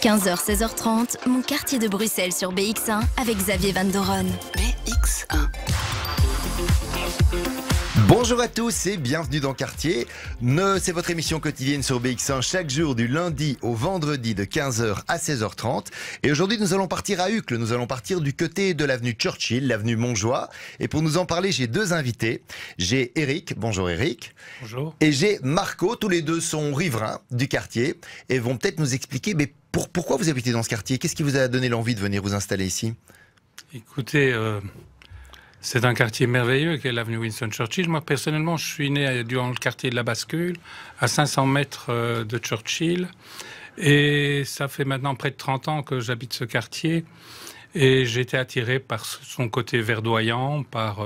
15h, 16h30, mon quartier de Bruxelles sur BX1 avec Xavier Van Doren. BX1. Bonjour à tous et bienvenue dans Quartier. C'est votre émission quotidienne sur BX1 chaque jour du lundi au vendredi de 15h à 16h30. Et aujourd'hui nous allons partir à Uccle, nous allons partir du côté de l'avenue Churchill, l'avenue Montjoie. Et pour nous en parler, j'ai deux invités. J'ai Eric, bonjour Eric. Bonjour. Et j'ai Marco, tous les deux sont riverains du quartier et vont peut-être nous expliquer pourquoi vous habitez dans ce quartier. Qu'est-ce qui vous a donné l'envie de venir vous installer ici? Écoutez, c'est un quartier merveilleux qu'est l'avenue Winston Churchill. Moi, personnellement, je suis né dans le quartier de la Bascule, à 500 mètres de Churchill. Et ça fait maintenant près de 30 ans que j'habite ce quartier. Et j'ai été attiré par son côté verdoyant, par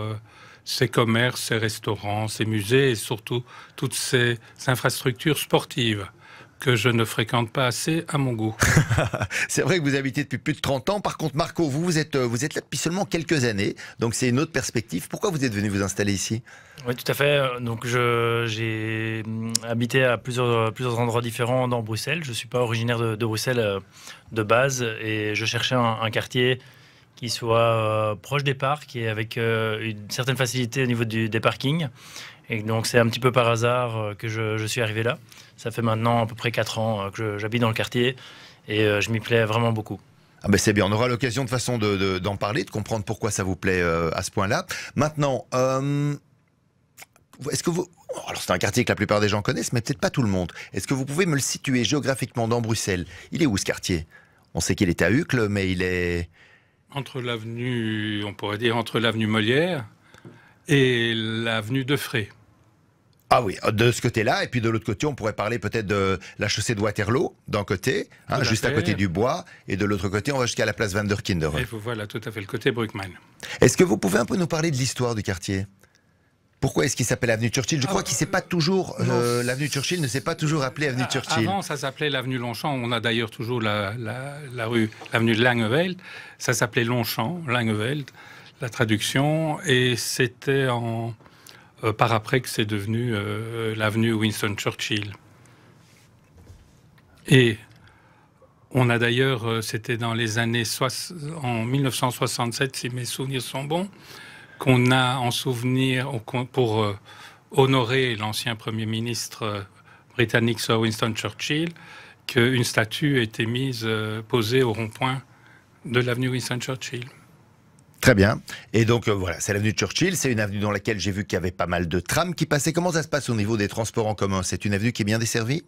ses commerces, ses restaurants, ses musées et surtout toutes ces infrastructures sportives que je ne fréquente pas assez à mon goût. C'est vrai que vous habitez depuis plus de 30 ans. Par contre, Marco, vous êtes là depuis seulement quelques années. Donc, c'est une autre perspective. Pourquoi vous êtes venu vous installer ici? Oui, tout à fait. Donc, j'ai habité à plusieurs endroits différents dans Bruxelles. Je ne suis pas originaire de Bruxelles de base et je cherchais un quartier qui soit proche des parcs et avec une certaine facilité au niveau des parkings. Et donc, c'est un petit peu par hasard que je suis arrivé là. Ça fait maintenant à peu près 4 ans que j'habite dans le quartier et je m'y plais vraiment beaucoup. Ah ben c'est bien, on aura l'occasion de façon d'en parler, de comprendre pourquoi ça vous plaît à ce point-là. Maintenant, est-ce que vous... Alors c'est un quartier que la plupart des gens connaissent, mais peut-être pas tout le monde. Est-ce que vous pouvez me le situer géographiquement dans Bruxelles? Il est où ce quartier? On sait qu'il est à Uccle, mais il est... Entre l'avenue, on pourrait dire entre l'avenue Molière et l'avenue de Frey. Ah oui, de ce côté-là, et puis de l'autre côté, on pourrait parler peut-être de la chaussée de Waterloo, d'un côté, juste à côté du bois, et de l'autre côté, on va jusqu'à la place Van der Kinder. Et voilà, tout à fait, le côté Bruckmann. Est-ce que vous pouvez un peu nous parler de l'histoire du quartier? Pourquoi est-ce qu'il s'appelle avenue Churchill? Je crois qu'il s'est pas toujours... l'avenue Churchill ne s'est pas toujours appelée avenue Churchill. Avant, ça s'appelait l'avenue Longchamp. On a d'ailleurs toujours l'avenue de Langeveld. Ça s'appelait Longchamp, Langeveld, la traduction, et c'était par après que c'est devenu l'avenue Winston Churchill. Et on a d'ailleurs, c'était dans les années en 1967, si mes souvenirs sont bons, qu'on a en souvenir pour honorer l'ancien Premier ministre britannique Sir Winston Churchill, qu'une statue a été posée au rond-point de l'avenue Winston Churchill. Très bien. Et donc, voilà, c'est l'avenue Churchill. C'est une avenue dans laquelle j'ai vu qu'il y avait pas mal de trams qui passaient. Comment ça se passe au niveau des transports en commun? C'est une avenue qui est bien desservie?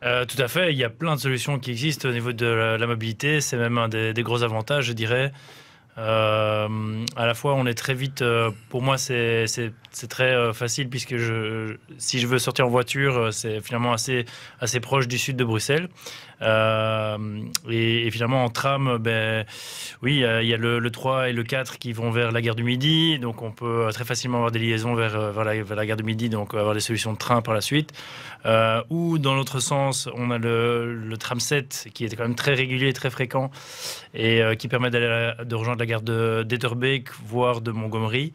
Tout à fait. Il y a plein de solutions qui existent au niveau de la mobilité. C'est même un des gros avantages, je dirais. À la fois, on est très vite... pour moi, c'est très facile puisque si je veux sortir en voiture, c'est finalement assez proche du sud de Bruxelles. Et finalement, en tram, oui, il y a le 3 et le 4 qui vont vers la gare du Midi. Donc, on peut très facilement avoir des liaisons vers la gare du Midi, donc avoir des solutions de train par la suite. Ou dans l'autre sens, on a le tram 7 qui est quand même très régulier, très fréquent et qui permet de rejoindre la gare d'Etterbeek, voire de Montgomery.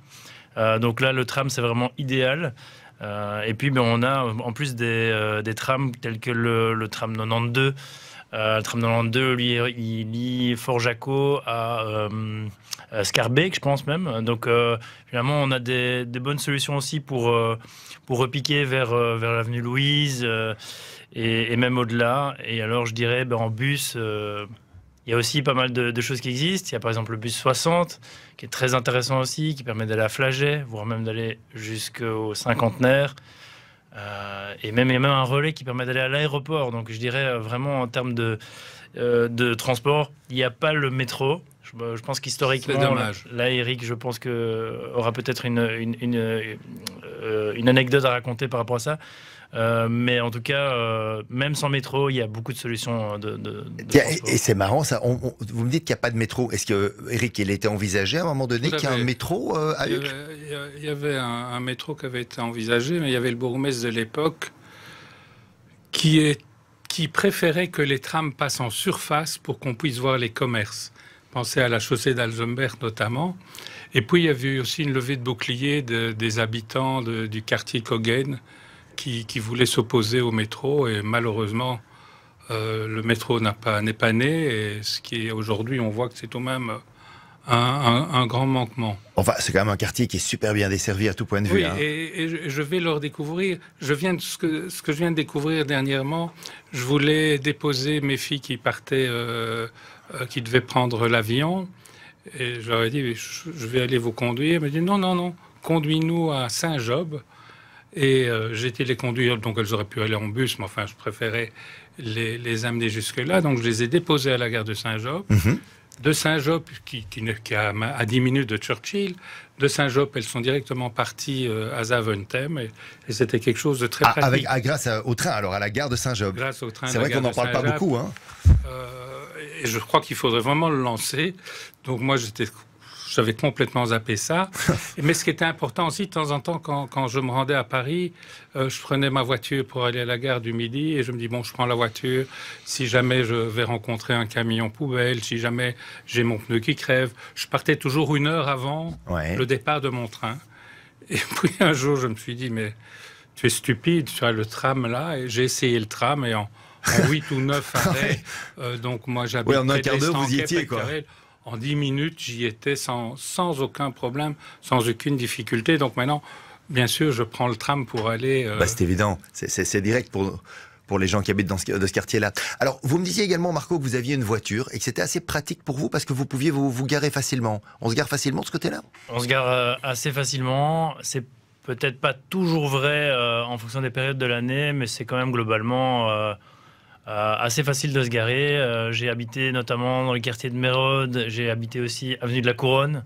Donc là, le tram, c'est vraiment idéal. Et puis, on a en plus des trams tels que le tram 92. Le tram 92, lui, il lie Fort-Jacot à Schaerbeek, je pense même. Donc, finalement, on a des bonnes solutions aussi pour repiquer vers l'avenue Louise et même au-delà. Et alors, je dirais, en bus... il y a aussi pas mal de choses qui existent. Il y a par exemple le bus 60, qui est très intéressant aussi, qui permet d'aller à Flagey, voire même d'aller jusqu'au Cinquantenaire. Et même, il y a même un relais qui permet d'aller à l'aéroport. Donc je dirais vraiment en termes de transport, il n'y a pas le métro. Je pense qu'historiquement, là, Eric, je pense aura peut-être une anecdote à raconter par rapport à ça. Mais en tout cas, même sans métro, il y a beaucoup de solutions de et c'est marrant, ça. Vous me dites qu'il n'y a pas de métro. Est-ce que, Eric, il était envisagé à un moment donné qu'il y ait un métro à Uccle? Il y avait un métro qui avait été envisagé, mais il y avait le bourgmestre de l'époque qui préférait que les trams passent en surface pour qu'on puisse voir les commerces. Pensez à la chaussée d'Alzembert notamment. Et puis il y avait aussi une levée de bouclier des habitants du quartier Coggen qui voulaient s'opposer au métro. Et malheureusement, Le métro n'est pas né, et ce qui est aujourd'hui, on voit que c'est tout de même un grand manquement. Enfin, c'est quand même un quartier qui est super bien desservi à tout point de vue. Oui, hein. et je vais le redécouvrir. Ce que je viens de découvrir dernièrement, je voulais déposer mes filles qui partaient, qui devaient prendre l'avion. Et je leur ai dit, je vais aller vous conduire. Ils m'ont dit, non, non, non, conduis-nous à Saint-Job. Et j'ai été les conduire, donc elles auraient pu aller en bus, mais enfin, je préférais les amener jusque-là. Donc, je les ai déposées à la gare de Saint-Job. De Saint-Job, qui est à 10 minutes de Churchill, de Saint-Job, elles sont directement parties à Zaventem, et c'était quelque chose de très pratique. Grâce au train, alors à la gare de Saint-Job. Grâce au train. C'est vrai qu'on n'en parle pas beaucoup. Hein. Et je crois qu'il faudrait vraiment le lancer. Donc moi, j'avais complètement zappé ça. Mais ce qui était important aussi, de temps en temps, quand je me rendais à Paris, je prenais ma voiture pour aller à la gare du Midi, et je me dis, bon, je prends la voiture, si jamais je vais rencontrer un camion poubelle, si jamais j'ai mon pneu qui crève. Je partais toujours 1 heure avant le départ de mon train. Et puis un jour, je me suis dit, mais tu es stupide, tu as le tram là, et j'ai essayé le tram, et en 8 ou 9 arrêts, donc moi j'habite en un quart d'heure, vous y étiez, quoi. En 10 minutes, j'y étais sans aucun problème, sans aucune difficulté. Donc maintenant, bien sûr, je prends le tram pour aller... c'est évident, c'est direct pour les gens qui habitent dans ce quartier-là. Alors, vous me disiez également, Marco, que vous aviez une voiture et que c'était assez pratique pour vous parce que vous pouviez vous garer facilement. On se gare facilement de ce côté-là? On se gare assez facilement. C'est peut-être pas toujours vrai en fonction des périodes de l'année, mais c'est quand même globalement... assez facile de se garer. J'ai habité notamment dans le quartier de Mérode, j'ai habité aussi avenue de la Couronne.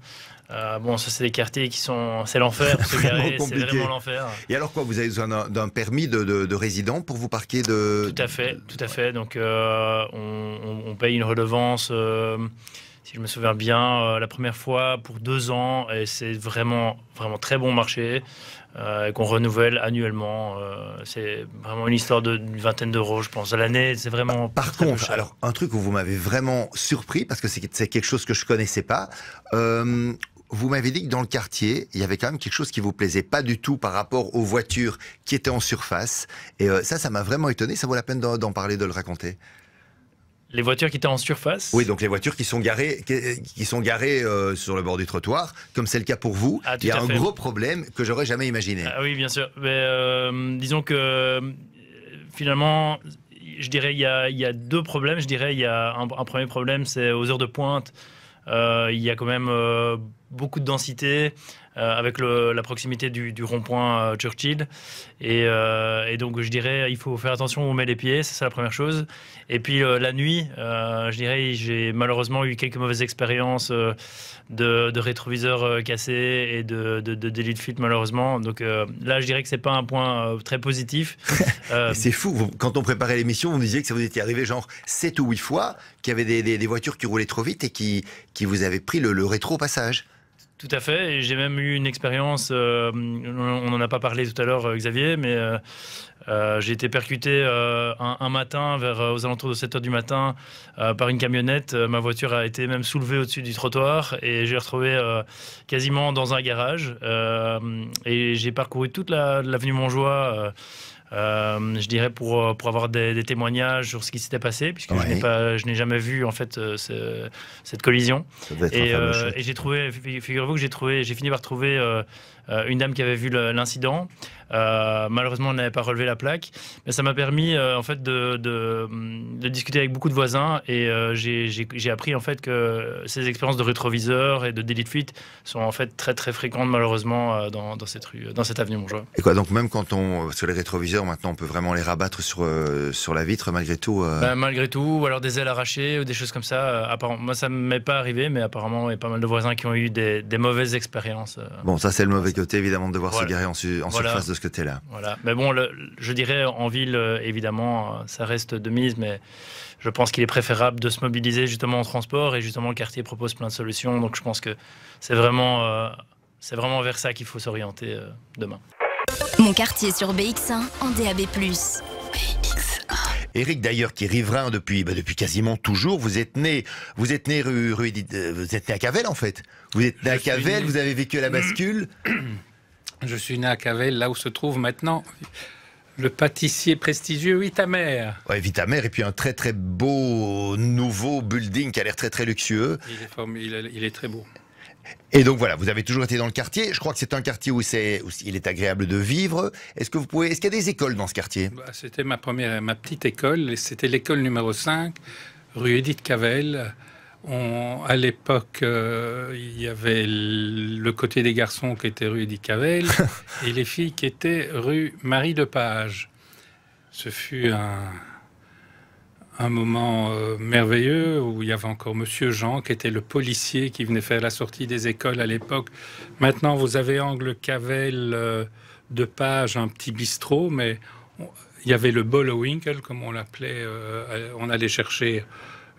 Bon, ça c'est des quartiers qui sont... C'est l'enfer pour se garer, c'est vraiment l'enfer. Et alors quoi, vous avez besoin d'un permis de résident pour vous parquer de... Tout à fait. Donc on paye une redevance, si je me souviens bien, la première fois pour 2 ans, et c'est vraiment très bon marché. Qu'on renouvelle annuellement. C'est vraiment une histoire d'une vingtaine d'euros, je pense, à l'année. C'est vraiment... Par contre, alors, un truc où vous m'avez vraiment surpris, parce que c'est quelque chose que je connaissais pas, vous m'avez dit que dans le quartier, il y avait quand même quelque chose qui vous plaisait pas du tout par rapport aux voitures qui étaient en surface. Et ça m'a vraiment étonné. Ça vaut la peine d'en parler, de le raconter. Les voitures qui étaient en surface? Oui, donc les voitures qui sont garées sur le bord du trottoir, comme c'est le cas pour vous. Il y a un gros problème que j'aurais jamais imaginé. Oui, bien sûr. Mais, disons que finalement, je dirais il y a 2 problèmes. Je dirais il y a un premier problème, c'est aux heures de pointe. Il y a quand même beaucoup de densité. Avec la proximité du rond-point Churchill. Et donc, je dirais, il faut faire attention où on met les pieds, c'est ça la première chose. Et puis, la nuit, je dirais, j'ai malheureusement eu quelques mauvaises expériences de rétroviseurs cassés et de délit de fuite, malheureusement. Donc là, je dirais que c'est pas un point très positif. C'est fou, quand on préparait l'émission, vous disiez que ça vous était arrivé genre 7 ou 8 fois, qu'il y avait des voitures qui roulaient trop vite et qui vous avaient pris le rétro au passage. Tout à fait, et j'ai même eu une expérience, on n'en a pas parlé tout à l'heure, Xavier, mais j'ai été percuté un matin, aux alentours de 7 h du matin, par une camionnette. Ma voiture a été même soulevée au-dessus du trottoir, et j'ai retrouvé quasiment dans un garage. Et j'ai parcouru toute l'avenue Montjoie, je dirais pour avoir des témoignages sur ce qui s'était passé, puisque je n'ai jamais vu en fait cette collision. Et j'ai trouvé, figurez-vous que j'ai fini par trouver une dame qui avait vu l'incident. Malheureusement, elle n'avait pas relevé la plaque, mais ça m'a permis en fait de discuter avec beaucoup de voisins, et j'ai appris en fait que ces expériences de rétroviseur et de délit de fuite sont en fait très très fréquentes malheureusement dans cette rue, dans cette avenue Montjoie. Et quoi, donc même quand sur les rétroviseurs maintenant, on peut vraiment les rabattre sur la vitre malgré tout. Malgré tout, ou alors des ailes arrachées ou des choses comme ça. Apparemment, moi, ça ne m'est pas arrivé, mais apparemment, il y a pas mal de voisins qui ont eu des mauvaises expériences. Bon, ça c'est le mauvais côté évidemment de devoir se garer en surface de ce côté-là. Voilà. Mais bon, je dirais en ville, évidemment, ça reste de mise, mais je pense qu'il est préférable de se mobiliser justement en transport, et justement le quartier propose plein de solutions. Donc je pense que c'est vraiment vers ça qu'il faut s'orienter demain. Mon quartier sur BX1 en DAB+. BX1. Éric d'ailleurs, qui est riverain depuis quasiment toujours. Vous êtes né rue Edith, vous êtes né à Cavel en fait. Vous êtes né à Cavel, vous avez vécu à la bascule. Je suis né à Cavel, là où se trouve maintenant Le pâtissier prestigieux Vitamer. Ouais, Vitamer, et puis un très très beau nouveau building qui a l'air très très luxueux. Il est très beau. Et donc voilà, vous avez toujours été dans le quartier. Je crois que c'est un quartier où il est agréable de vivre. Est-ce qu'il y a des écoles dans ce quartier? C'était ma petite école. C'était l'école numéro 5, rue Édith Cavell. À l'époque, il y avait le côté des garçons qui était rue Édith Cavell et les filles qui étaient rue Marie Lepage. Ce fut un moment merveilleux où il y avait encore Monsieur Jean qui était le policier qui venait faire la sortie des écoles à l'époque. Maintenant, vous avez Angle Cavell de Page, un petit bistrot, mais il y avait le Bollowinkel, comme on l'appelait. On allait chercher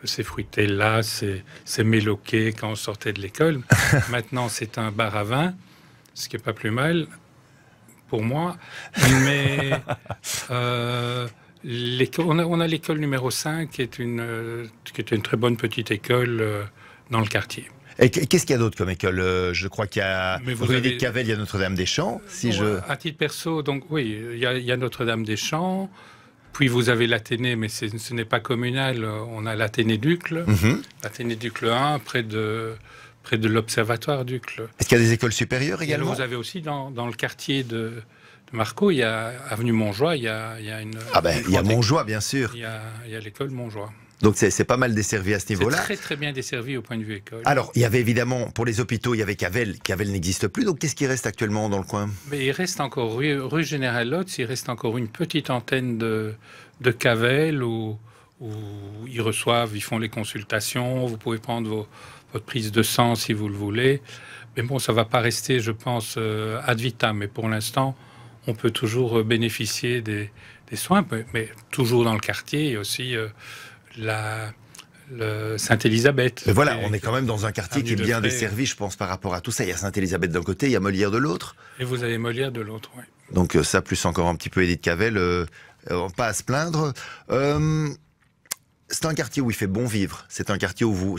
ces fruitelles-là, ces méloqués quand on sortait de l'école. Maintenant, c'est un bar à vin, ce qui n'est pas plus mal pour moi. Mais on a l'école numéro 5, qui était une très bonne petite école dans le quartier. Et qu'est-ce qu'il y a d'autre comme école? Je crois qu'il y a rue Édith Cavell, il y a Notre-Dame-des-Champs. À titre perso, donc oui, il y a Notre-Dame-des-Champs. Puis vous avez l'Athénée, mais ce n'est pas communal. On a l'Athénée d'Uccle, l'Athénée d'Uccle 1, près de l'Observatoire d'Uccle. Est-ce qu'il y a des écoles supérieures également? Vous avez aussi dans le quartier de Marco, il y a avenue Montjoie, il y a une... il y a Montjoie, bien sûr. Il y a l'école Montjoie. Donc c'est pas mal desservi à ce niveau-là. C'est très très bien desservi au point de vue école. Alors, il y avait évidemment, pour les hôpitaux, il y avait Cavell. Cavell n'existe plus, donc qu'est-ce qui reste actuellement dans le coin? Mais il reste encore, rue Général Lotz, il reste encore une petite antenne de Cavell où ils reçoivent, ils font les consultations, vous pouvez prendre votre prise de sang si vous le voulez. Mais bon, ça ne va pas rester, je pense, ad vitam. Mais pour l'instant, on peut toujours bénéficier des soins, mais toujours dans le quartier et aussi... le Sainte-Élisabeth. Mais voilà, on est quand même dans un quartier qui est bien desservi, je pense, par rapport à tout ça. Il y a Sainte-Élisabeth d'un côté, il y a Molière de l'autre. Et vous avez Molière de l'autre, oui. Donc ça, plus encore un petit peu Édith Cavell, pas à se plaindre. C'est un quartier où il fait bon vivre. C'est un quartier où vous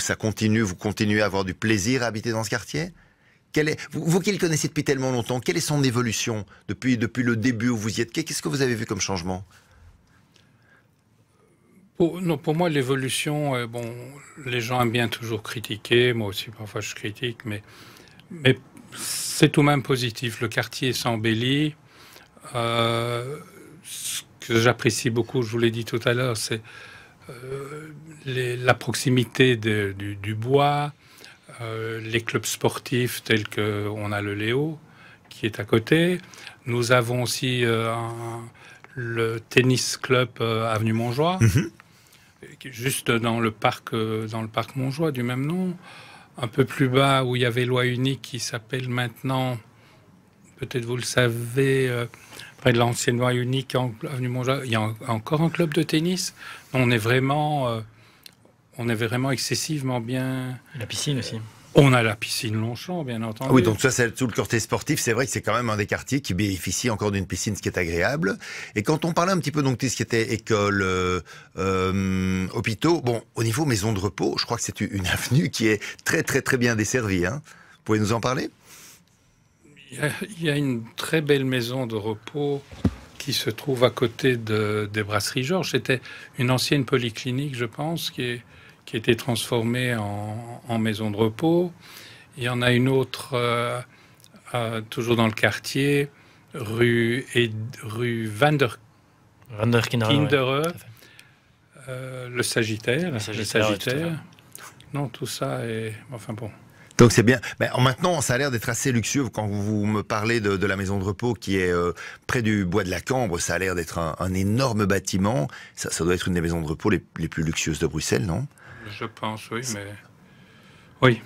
continuez à avoir du plaisir à habiter dans ce quartier. Vous qui le connaissez depuis tellement longtemps, quelle est son évolution depuis le début où vous y êtes? Qu'est-ce que vous avez vu comme changement? Pour moi, l'évolution, les gens aiment bien toujours critiquer, moi aussi parfois je critique, mais c'est tout de même positif. Le quartier s'embellit. Ce que j'apprécie beaucoup, je vous l'ai dit tout à l'heure, c'est la proximité du bois, les clubs sportifs tels qu'on a le Léo, qui est à côté. Nous avons aussi le tennis club avenue Montjoie. Juste dans le parc Montjoie du même nom, un peu plus bas où il y avait loi unique qui s'appelle maintenant, peut-être vous le savez, près de l'ancienne loi unique avenue Montjoie, il y a encore un club de tennis. On est vraiment excessivement bien. La piscine aussi. On a la piscine Longchamp, bien entendu. Oui, donc ça, c'est tout le quartier sportif. C'est vrai que c'est quand même un des quartiers qui bénéficie encore d'une piscine, ce qui est agréable. Et quand on parlait un petit peu donc de ce qui était école, hôpitaux, bon, au niveau maison de repos, je crois que c'est une avenue qui est très très très bien desservie. Hein. Vous pouvez nous en parler? Il y a une très belle maison de repos qui se trouve à côté des Brasseries Georges. C'était une ancienne polyclinique, je pense, qui a été transformée en maison de repos. Il y en a une autre, toujours dans le quartier, rue Kinderer, le Sagittaire. Non, tout ça est... Enfin bon... Donc c'est bien. Mais maintenant, ça a l'air d'être assez luxueux. Quand vous me parlez de la maison de repos qui est près du bois de la Cambre, ça a l'air d'être un énorme bâtiment. Ça doit être une des maisons de repos les plus luxueuses de Bruxelles, non? Je pense, oui, mais... Oui.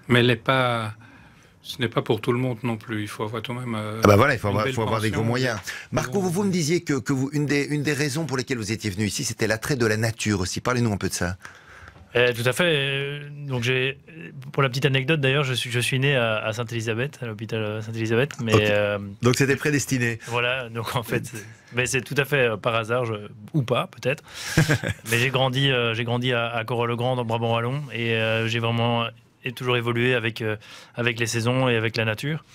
Mais ce n'est pas pour tout le monde non plus. Il faut avoir tout de même... voilà, il faut avoir des gros moyens. Marco, vous me disiez que une des raisons pour lesquelles vous étiez venu ici, c'était l'attrait de la nature aussi. Parlez-nous un peu de ça. Tout à fait. Donc pour la petite anecdote d'ailleurs, je suis né à Sainte-Élisabeth, à l'hôpital Sainte-Élisabeth, mais okay. Donc c'était prédestiné. Voilà. Donc en fait, mais c'est tout à fait par hasard, ou pas peut-être. Mais j'ai grandi à Corot-le-Grand dans Brabant wallon et j'ai vraiment toujours évolué avec les saisons et avec la nature.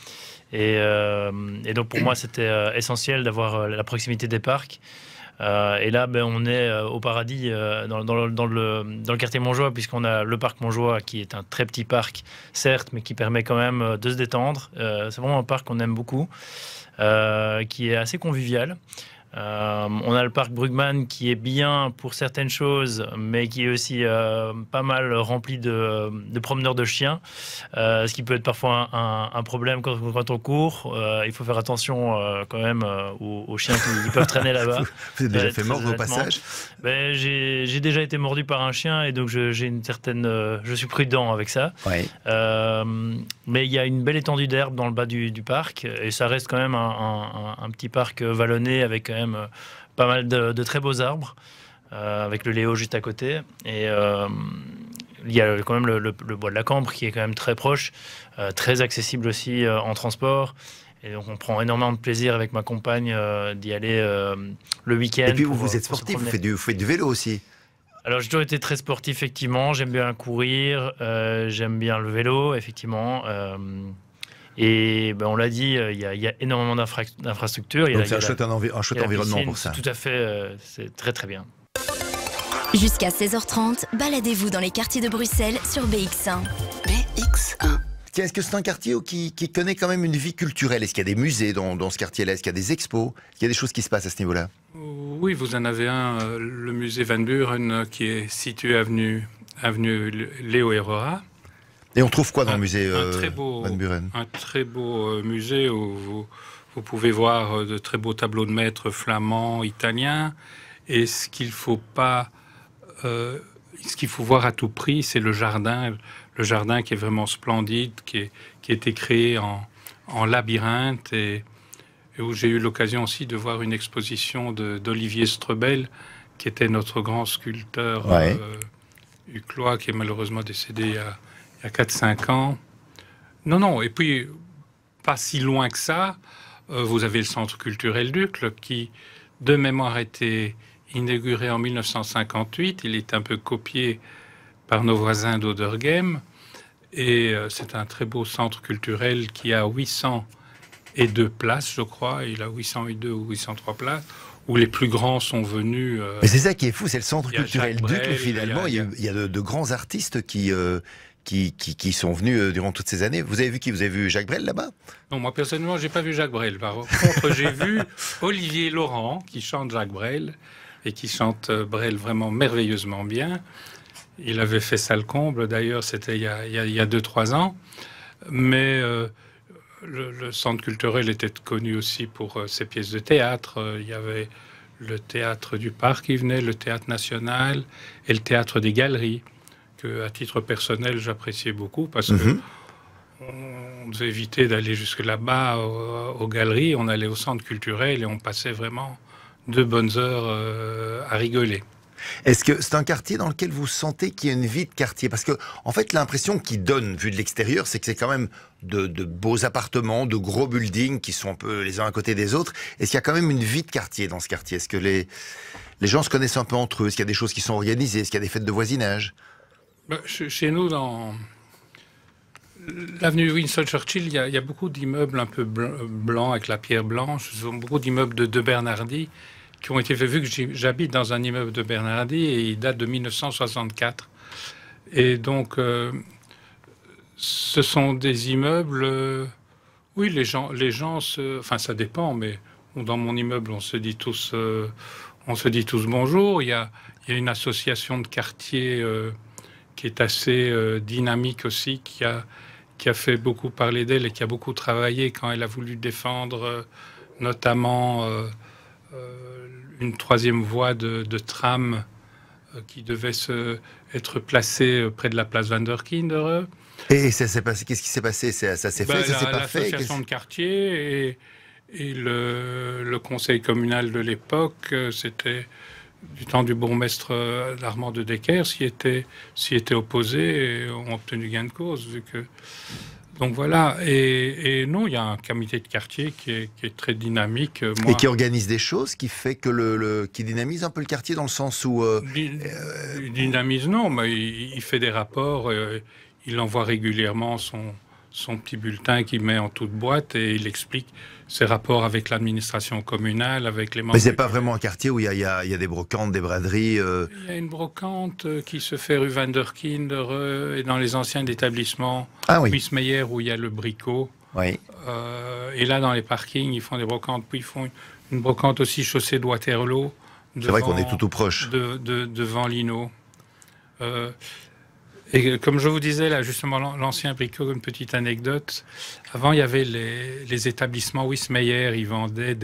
Et donc pour moi, c'était essentiel d'avoir la proximité des parcs. Et là, on est au paradis dans le quartier Montjoie, puisqu'on a le parc Montjoie, qui est un très petit parc, certes, mais qui permet quand même de se détendre. C'est vraiment un parc qu'on aime beaucoup, qui est assez convivial. On a le parc Brugman qui est bien pour certaines choses, mais qui est aussi pas mal rempli de promeneurs de chiens, ce qui peut être parfois un problème quand on court. Il faut faire attention quand même aux chiens qui peuvent traîner là-bas. Vous êtes déjà fait mordre au passage? J'ai déjà été mordu par un chien et donc j'ai une certaine, je suis prudent avec ça. Ouais. Mais il y a une belle étendue d'herbe dans le bas du parc et ça reste quand même un petit parc vallonné avec quand même pas mal de très beaux arbres, avec le Léo juste à côté. Et il y a quand même le bois de la Cambre qui est quand même très proche, très accessible aussi en transport. Et donc on prend énormément de plaisir avec ma compagne d'y aller le week-end. Et puis vous êtes sportif, vous faites du vélo aussi. Alors j'ai toujours été très sportif, effectivement. J'aime bien courir, j'aime bien le vélo, effectivement. Et on l'a dit, il y a énormément d'infrastructures. Donc c'est un chouette environnement pour ça. Tout à fait, c'est très très bien. Jusqu'à 16h30, baladez-vous dans les quartiers de Bruxelles sur BX1. BX1. Tiens, est-ce que c'est un quartier qui connaît quand même une vie culturelle? Est-ce qu'il y a des musées dans ce quartier-là? Est-ce qu'il y a des expos? Est-ce qu'il y a des choses qui se passent à ce niveau-là? Oui, vous en avez un, le musée Van Buren, qui est situé avenue Léo Herrera. Et on trouve quoi dans le musée Van Buren? Un très beau musée où vous pouvez voir de très beaux tableaux de maîtres flamands, italiens. Et ce qu'il faut voir à tout prix, c'est le jardin. Le jardin qui est vraiment splendide, qui a été créé en labyrinthe et où j'ai eu l'occasion aussi de voir une exposition d'Olivier Strebel, qui était notre grand sculpteur uclois, qui est malheureusement décédé il y a 4-5 ans. Non, et puis, pas si loin que ça, vous avez le Centre culturel d'Uccle, qui, de mémoire, a été inauguré en 1958. Il est un peu copié par nos voisins d'Oderghem. Et c'est un très beau centre culturel qui a 802 places, je crois. Il a 802 ou 803 places, où les plus grands sont venus. Mais c'est ça qui est fou, c'est le centre culturel d'Uccle, finalement. Il y a de grands artistes qui sont venus durant toutes ces années. Vous avez vu qui? Vous avez vu Jacques Brel là-bas? Non, moi personnellement, j'ai pas vu Jacques Brel. Par contre, j'ai vu Olivier Laurent qui chante Jacques Brel et qui chante Brel vraiment merveilleusement bien. Il avait fait ça le comble, d'ailleurs, c'était il y a 2-3 ans. Mais le centre culturel était connu aussi pour ses pièces de théâtre. Il y avait le théâtre du Parc qui venait, le théâtre national et le théâtre des Galeries, que, à titre personnel, j'appréciais beaucoup parce que on devait éviter d'aller jusque là-bas aux Galeries. On allait au centre culturel et on passait vraiment 2 bonnes heures à rigoler. Est-ce que c'est un quartier dans lequel vous sentez qu'il y a une vie de quartier? Parce que, en fait, l'impression qu'il donne, vu de l'extérieur, c'est que c'est quand même de beaux appartements, de gros buildings qui sont un peu les uns à côté des autres. Est-ce qu'il y a quand même une vie de quartier dans ce quartier? Est-ce que les gens se connaissent un peu entre eux? Est-ce qu'il y a des choses qui sont organisées? Est-ce qu'il y a des fêtes de voisinage? Chez nous, dans l'avenue Winston Churchill, il y a beaucoup d'immeubles un peu blancs avec la pierre blanche. Ce sont beaucoup d'immeubles de Bernardi qui ont été faits, vu que j'habite dans un immeuble de Bernardi et il date de 1964. Et donc, ce sont des immeubles... oui, les gens enfin, ça dépend, mais dans mon immeuble, on se dit tous bonjour. Il y a une association de quartier qui est assez dynamique aussi, qui a fait beaucoup parler d'elle et qui a beaucoup travaillé quand elle a voulu défendre notamment une 3e voie de tram qui devait être placée près de la place Van der Kinderen. Et ça s'est passé? Qu'est-ce qui s'est passé? Ça s'est fait? Ça s'est pas fait? L'association de quartier et le conseil communal de l'époque, c'était du temps du bourgmestre Armand de Decker, s'y était opposé et ont obtenu gain de cause. Vu que... Donc voilà, et non, il y a un comité de quartier qui est très dynamique. Et qui organise des choses, qui fait que qui dynamise un peu le quartier dans le sens où... Il dynamise, non, mais il fait des rapports, il envoie régulièrement son petit bulletin qu'il met en toute boîte et il explique ses rapports avec l'administration communale, avec les membres. Mais c'est pas vraiment un quartier où il y a des brocantes, des braderies. Il y a une brocante qui se fait rue Van der Kinder et dans les anciens établissements Wismeyer où il y a le bricot. Oui. Et là, dans les parkings, ils font des brocantes. Puis ils font une brocante aussi chaussée de Waterloo. C'est vrai qu'on est tout proche. Devant Lino. Et comme je vous disais, là, justement, l'ancien bricot, une petite anecdote. Avant, il y avait les établissements Wismeyer, ils vendaient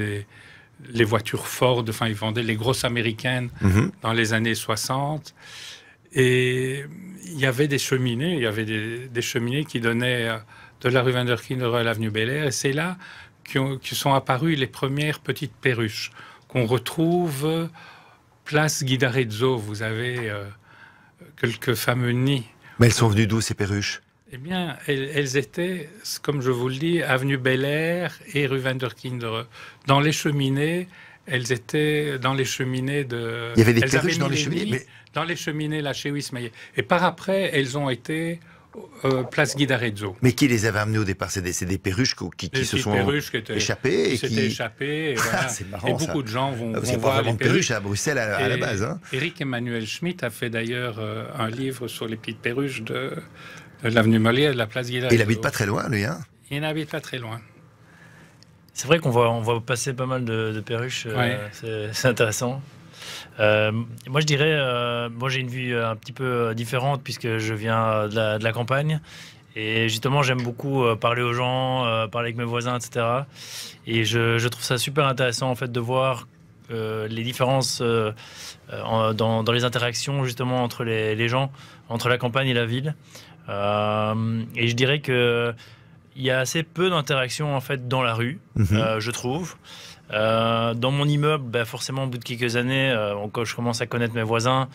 les voitures Ford, enfin, ils vendaient les grosses américaines dans les années 60. Et il y avait des cheminées, des cheminées qui donnaient de la rue Van der Kinder à l'avenue Bel-Air. Et c'est là que sont apparues les premières petites perruches qu'on retrouve place Guy d'Arezzo. Vous avez quelques fameux nids. Mais elles sont venues d'où, ces perruches? Eh bien, elles étaient, comme je vous le dis, avenue Bel-Air et rue Van der Kinder. Dans les cheminées, elles étaient dans les cheminées de... Il y avait des perruches dans les cheminées Dans les cheminées, là, chez Wismeyer. Et par après, elles ont été... place Guy d'Arezzo. Mais qui les avait amenés au départ? C'est des perruches qui se sont échappées. Et voilà. C'est marrant, et beaucoup de gens vont c'est voir pas vraiment les perruches à Bruxelles à la base. Hein. Éric Emmanuel Schmitt a fait d'ailleurs un livre sur les petites perruches de l'avenue Molière, de la place Guy d'Arezzo. Il habite pas très loin, lui. Hein. Il n'habite pas très loin. C'est vrai qu'on voit passer pas mal de perruches. C'est intéressant. Moi je dirais, moi j'ai une vue un petit peu différente puisque je viens de la campagne et justement j'aime beaucoup parler aux gens, parler avec mes voisins, etc. Et je trouve ça super intéressant en fait de voir les différences dans les interactions justement entre les gens, entre la campagne et la ville. Et je dirais que il y a assez peu d'interactions en fait dans la rue, je trouve. Dans mon immeuble, forcément, au bout de quelques années, quand je commence à connaître mes voisins,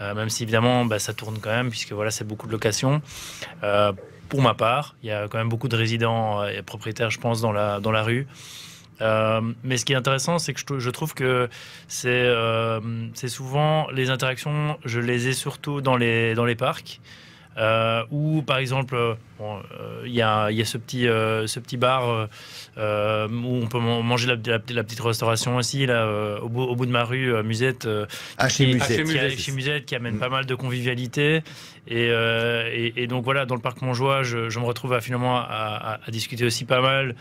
même si évidemment ça tourne quand même, puisque voilà, c'est beaucoup de locations. Pour ma part, il y a quand même beaucoup de résidents et propriétaires, je pense, dans la rue. Mais ce qui est intéressant, c'est que je trouve que c'est souvent les interactions, je les ai surtout dans les parcs. Ou par exemple, il y a ce petit bar où on peut manger la petite restauration aussi là au bout de ma rue, Musette, chez Musette, qui amène pas mal de convivialité et donc voilà, dans le parc Montjoie, je me retrouve finalement à discuter aussi pas mal.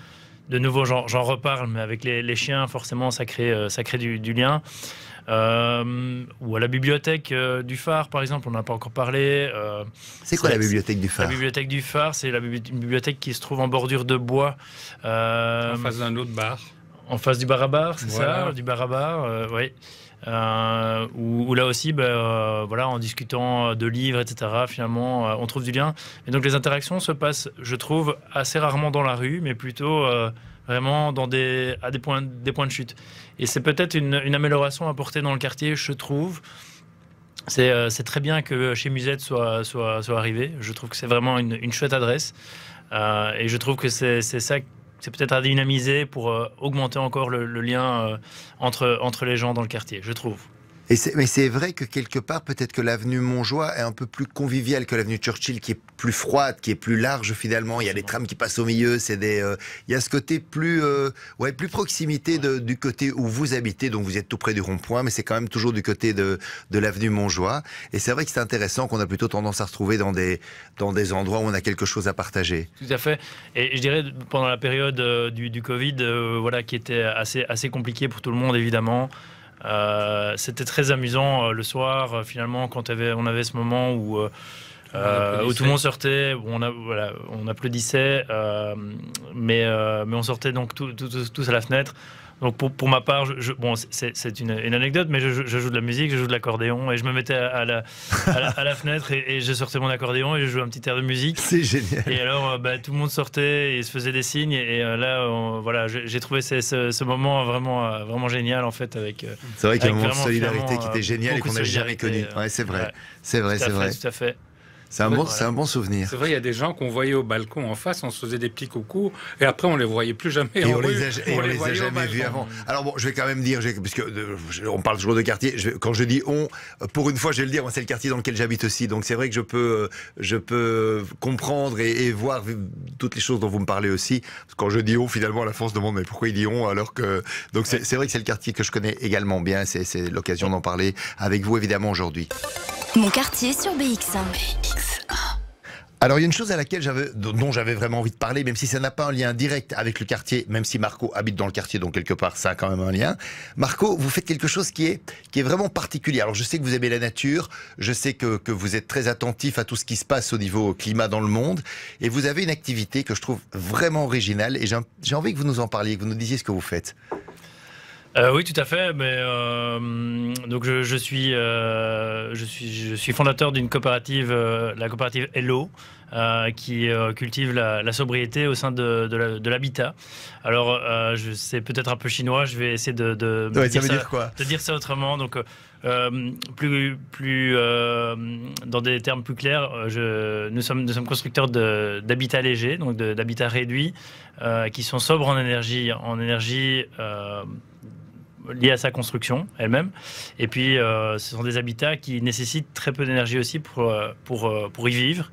De nouveau, j'en reparle, mais avec les chiens, forcément, ça crée du lien. Ou à la bibliothèque du Phare, par exemple, on n'a pas encore parlé. C'est quoi la bibliothèque du Phare? La bibliothèque du Phare, c'est une bibliothèque qui se trouve en bordure de bois. En face d'un autre bar. En face du bar à bar, c'est ça, du bar à bar, oui. Où là aussi, voilà, en discutant de livres, etc., finalement, on trouve du lien. Et donc les interactions se passent, je trouve, assez rarement dans la rue, mais plutôt vraiment à des points de chute. Et c'est peut-être une amélioration apportée dans le quartier, je trouve. C'est très bien que chez Musette soit arrivé. Je trouve que c'est vraiment une chouette adresse. Et je trouve que c'est ça. C'est peut-être à dynamiser pour augmenter encore le lien entre les gens dans le quartier, je trouve. Mais c'est vrai que quelque part, peut-être que l'avenue Montjoie est un peu plus conviviale que l'avenue Churchill, qui est plus froide, qui est plus large finalement. Il y a des trams qui passent au milieu. Il y a ce côté plus proximité du côté où vous habitez, donc vous êtes tout près du rond-point, mais c'est quand même toujours du côté de l'avenue Montjoie. Et c'est vrai que c'est intéressant qu'on a plutôt tendance à se retrouver dans des endroits où on a quelque chose à partager. Tout à fait. Et je dirais pendant la période du Covid, voilà, qui était assez compliqué pour tout le monde évidemment. C'était très amusant le soir finalement quand on avait ce moment où tout le monde sortait, où on applaudissait, mais on sortait donc tous à la fenêtre. Donc pour ma part, c'est une anecdote, mais je joue de la musique, je joue de l'accordéon et je me mettais à la fenêtre et je sortais mon accordéon et je jouais un petit air de musique. C'est génial. Et alors tout le monde sortait et se faisait des signes et là voilà, j'ai trouvé ce moment vraiment génial en fait avec. C'est vrai qu'il y a un moment de solidarité qui était génial et qu'on n'a jamais connu. Ouais, c'est vrai. Ouais. C'est vrai. Tout à fait. C'est un bon souvenir. C'est vrai, il y a des gens qu'on voyait au balcon en face, on se faisait des petits coucous, et après on les voyait plus jamais. Et en on rue, les a jamais vus avant. Alors bon, je vais quand même dire, parce que on parle toujours de quartier. Quand je dis on, pour une fois, je vais le dire, c'est le quartier dans lequel j'habite aussi. Donc c'est vrai que je peux comprendre et voir toutes les choses dont vous me parlez aussi. Quand je dis on, finalement, la France demande mais pourquoi il dit on alors que donc c'est vrai que c'est le quartier que je connais également bien. C'est l'occasion d'en parler avec vous évidemment aujourd'hui. Mon quartier sur BX1. Alors il y a une chose dont j'avais vraiment envie de parler, même si ça n'a pas un lien direct avec le quartier, même si Marco habite dans le quartier, donc quelque part ça a quand même un lien. Marco, vous faites quelque chose qui est vraiment particulier. Alors je sais que vous aimez la nature, je sais que vous êtes très attentif à tout ce qui se passe au niveau climat dans le monde, et vous avez une activité que je trouve vraiment originale, et j'ai envie que vous nous en parliez, que vous nous disiez ce que vous faites. Oui, tout à fait. Mais donc je suis fondateur d'une coopérative, la coopérative Hello, qui cultive la sobriété au sein de l'habitat. Alors, c'est peut-être un peu chinois. Je vais essayer de dire ça autrement. Donc, dans des termes plus clairs, nous sommes constructeurs d'habitats légers, donc d'habitats réduits, qui sont sobres en énergie liée à sa construction elle-même. Et puis, ce sont des habitats qui nécessitent très peu d'énergie aussi pour y vivre.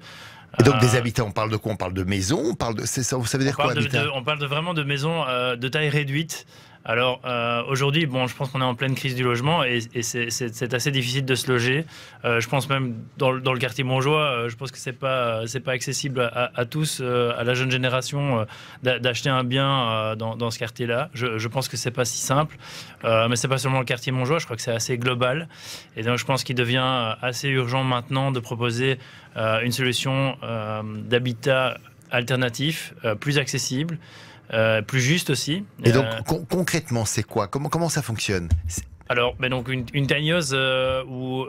Et donc des habitats, on parle de quoi? On parle de maisons? C'est ça, vous savez dire quoi, habitat? On parle vraiment de maisons de taille réduite. Alors aujourd'hui, je pense qu'on est en pleine crise du logement et c'est assez difficile de se loger. Je pense même dans le quartier Montjoie, je pense que c'est pas accessible à tous, à la jeune génération, d'acheter un bien dans ce quartier-là. Je pense que c'est pas si simple, mais c'est pas seulement le quartier Montjoie. Je crois que c'est assez global et donc je pense qu'il devient assez urgent maintenant de proposer une solution d'habitat alternatif, plus accessible. Plus juste aussi. Et donc concrètement, c'est quoi? Comment ça fonctionne? Alors, donc une tiny house où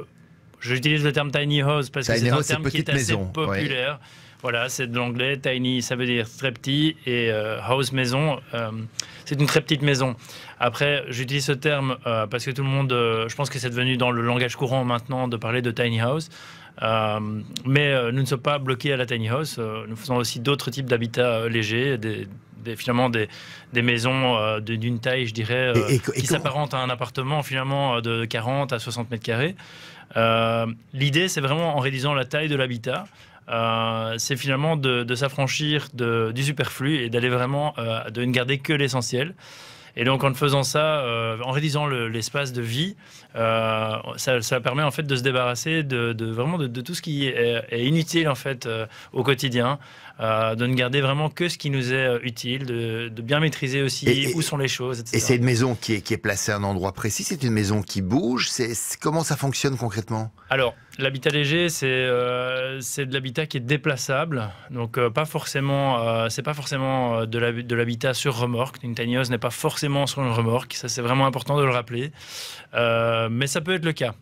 j'utilise le terme tiny house parce que c'est un terme qui est assez populaire. Ouais. Voilà, c'est de l'anglais. Tiny, ça veut dire très petit, et house, maison, c'est une très petite maison. Après, j'utilise ce terme parce que tout le monde, je pense que c'est devenu dans le langage courant maintenant de parler de tiny house. Mais nous ne sommes pas bloqués à la tiny house. Nous faisons aussi d'autres types d'habitats légers, finalement des maisons d'une taille, je dirais, qui s'apparentent à un appartement finalement de 40 à 60 mètres carrés. L'idée, c'est vraiment en réduisant la taille de l'habitat, c'est finalement de s'affranchir du superflu et d'aller vraiment de ne garder que l'essentiel. Et donc en faisant ça, en réduisant l'espace de vie, ça permet en fait de se débarrasser vraiment de tout ce qui est inutile en fait au quotidien, de ne garder vraiment que ce qui nous est utile, de bien maîtriser aussi où sont les choses, etc. Et c'est une maison qui est placée à un endroit précis, c'est une maison qui bouge, comment ça fonctionne concrètement? Alors, l'habitat léger, c'est de l'habitat qui est déplaçable, donc pas forcément, c'est pas forcément de l'habitat sur remorque. Une tiny house n'est pas forcément sur une remorque, ça c'est vraiment important de le rappeler, mais ça peut être le cas.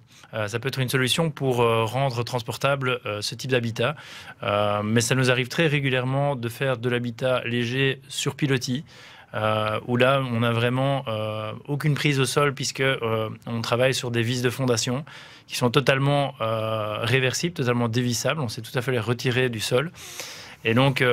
Ça peut être une solution pour rendre transportable ce type d'habitat, mais ça nous arrive très régulièrement de faire de l'habitat léger sur pilotis, où là on n'a vraiment aucune prise au sol puisque on travaille sur des vis de fondation qui sont totalement réversibles, totalement dévissables. On sait tout à fait les retirer du sol. Et donc,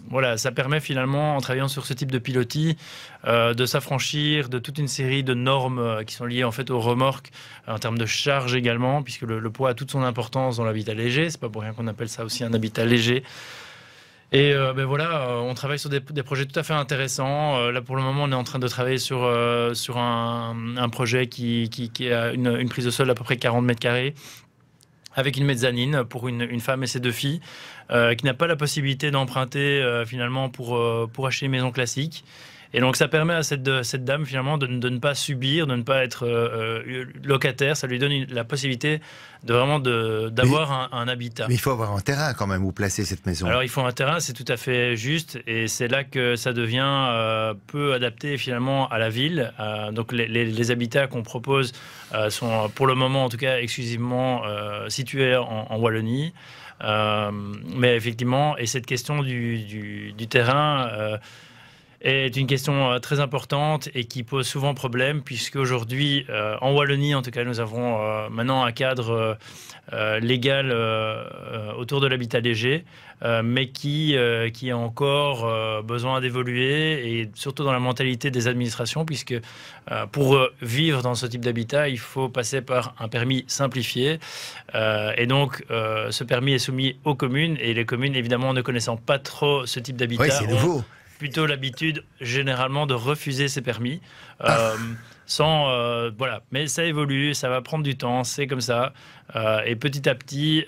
voilà, ça permet finalement, en travaillant sur ce type de pilotis, de s'affranchir de toute une série de normes qui sont liées en fait aux remorques, en termes de charge également, puisque le poids a toute son importance dans l'habitat léger. C'est pas pour rien qu'on appelle ça aussi un habitat léger. Et voilà, on travaille sur des projets tout à fait intéressants. Là, pour le moment, on est en train de travailler sur un projet qui a une prise de sol d'à peu près 40 mètres carrés, avec une mezzanine pour une femme et ses 2 filles, qui n'a pas la possibilité d'emprunter finalement pour acheter une maison classique. Et donc ça permet à cette dame finalement de ne pas subir, de ne pas être locataire. Ça lui donne la possibilité d'avoir un habitat. Mais il faut avoir un terrain quand même où placer cette maison. Alors il faut un terrain, c'est tout à fait juste, et c'est là que ça devient peu adapté finalement à la ville. Donc les habitats qu'on propose sont pour le moment en tout cas exclusivement situés en Wallonie. Mais effectivement, et cette question du terrain est une question très importante et qui pose souvent problème, puisque aujourd'hui, en Wallonie, en tout cas, nous avons maintenant un cadre légal autour de l'habitat léger, mais qui a encore besoin d'évoluer, et surtout dans la mentalité des administrations, puisque pour vivre dans ce type d'habitat, il faut passer par un permis simplifié. Et donc, ce permis est soumis aux communes, et les communes, évidemment, ne connaissant pas trop ce type d'habitat, Oui, c'est nouveau. plutôt l'habitude généralement de refuser ces permis. Voilà, mais ça évolue, ça va prendre du temps, c'est comme ça, et petit à petit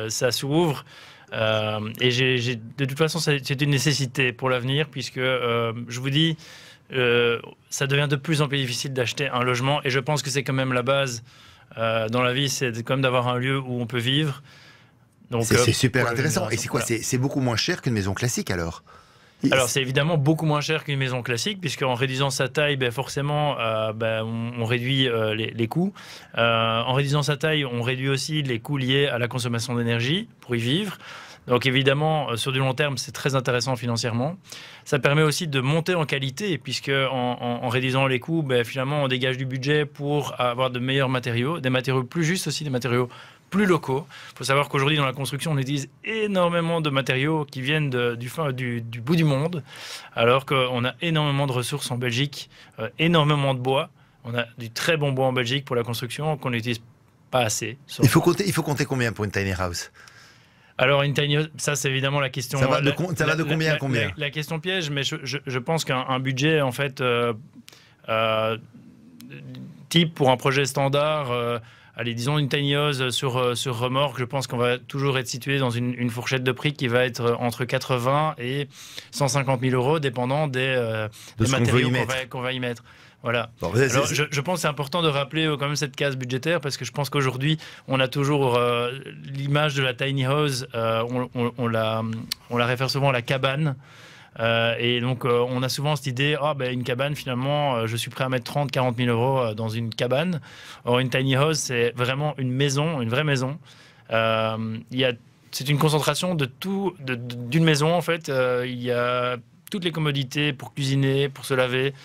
ça s'ouvre, et de toute façon c'est une nécessité pour l'avenir, puisque je vous dis, ça devient de plus en plus difficile d'acheter un logement, et je pense que c'est quand même la base dans la vie, c'est quand même d'avoir un lieu où on peut vivre. C'est super intéressant. Et c'est quoi, voilà. C'est beaucoup moins cher qu'une maison classique alors? Alors c'est évidemment beaucoup moins cher qu'une maison classique, puisqu'en réduisant sa taille, forcément on réduit les coûts. En réduisant sa taille, on réduit aussi les coûts liés à la consommation d'énergie pour y vivre. Donc évidemment, sur du long terme, c'est très intéressant financièrement. Ça permet aussi de monter en qualité, puisque en réduisant les coûts, finalement on dégage du budget pour avoir de meilleurs matériaux, des matériaux plus justes aussi, des matériaux plus locaux. Il faut savoir qu'aujourd'hui, dans la construction, on utilise énormément de matériaux qui viennent du bout du monde, alors qu'on a énormément de ressources en Belgique, énormément de bois. On a du très bon bois en Belgique pour la construction qu'on n'utilise pas assez. Il faut compter combien pour une tiny house? Alors, une tiny house, ça c'est évidemment la question. Ça va de combien à combien? La question piège, mais je pense qu'un budget, en fait, type pour un projet standard, allez, disons une tiny house sur remorque, je pense qu'on va toujours être situé dans une fourchette de prix qui va être entre 80 et 150 000 euros, dépendant des matériaux qu'on va y mettre. Voilà. Bon, alors, je pense que c'est important de rappeler quand même cette case budgétaire, parce que je pense qu'aujourd'hui, on a toujours l'image de la tiny house, on la réfère souvent à la cabane. Et donc on a souvent cette idée, une cabane, finalement je suis prêt à mettre 30-40 000 euros dans une cabane. Or une tiny house, c'est vraiment une maison, une vraie maison. C'est une concentration de tout, d'une maison en fait. Il y a toutes les commodités pour cuisiner, pour se laver,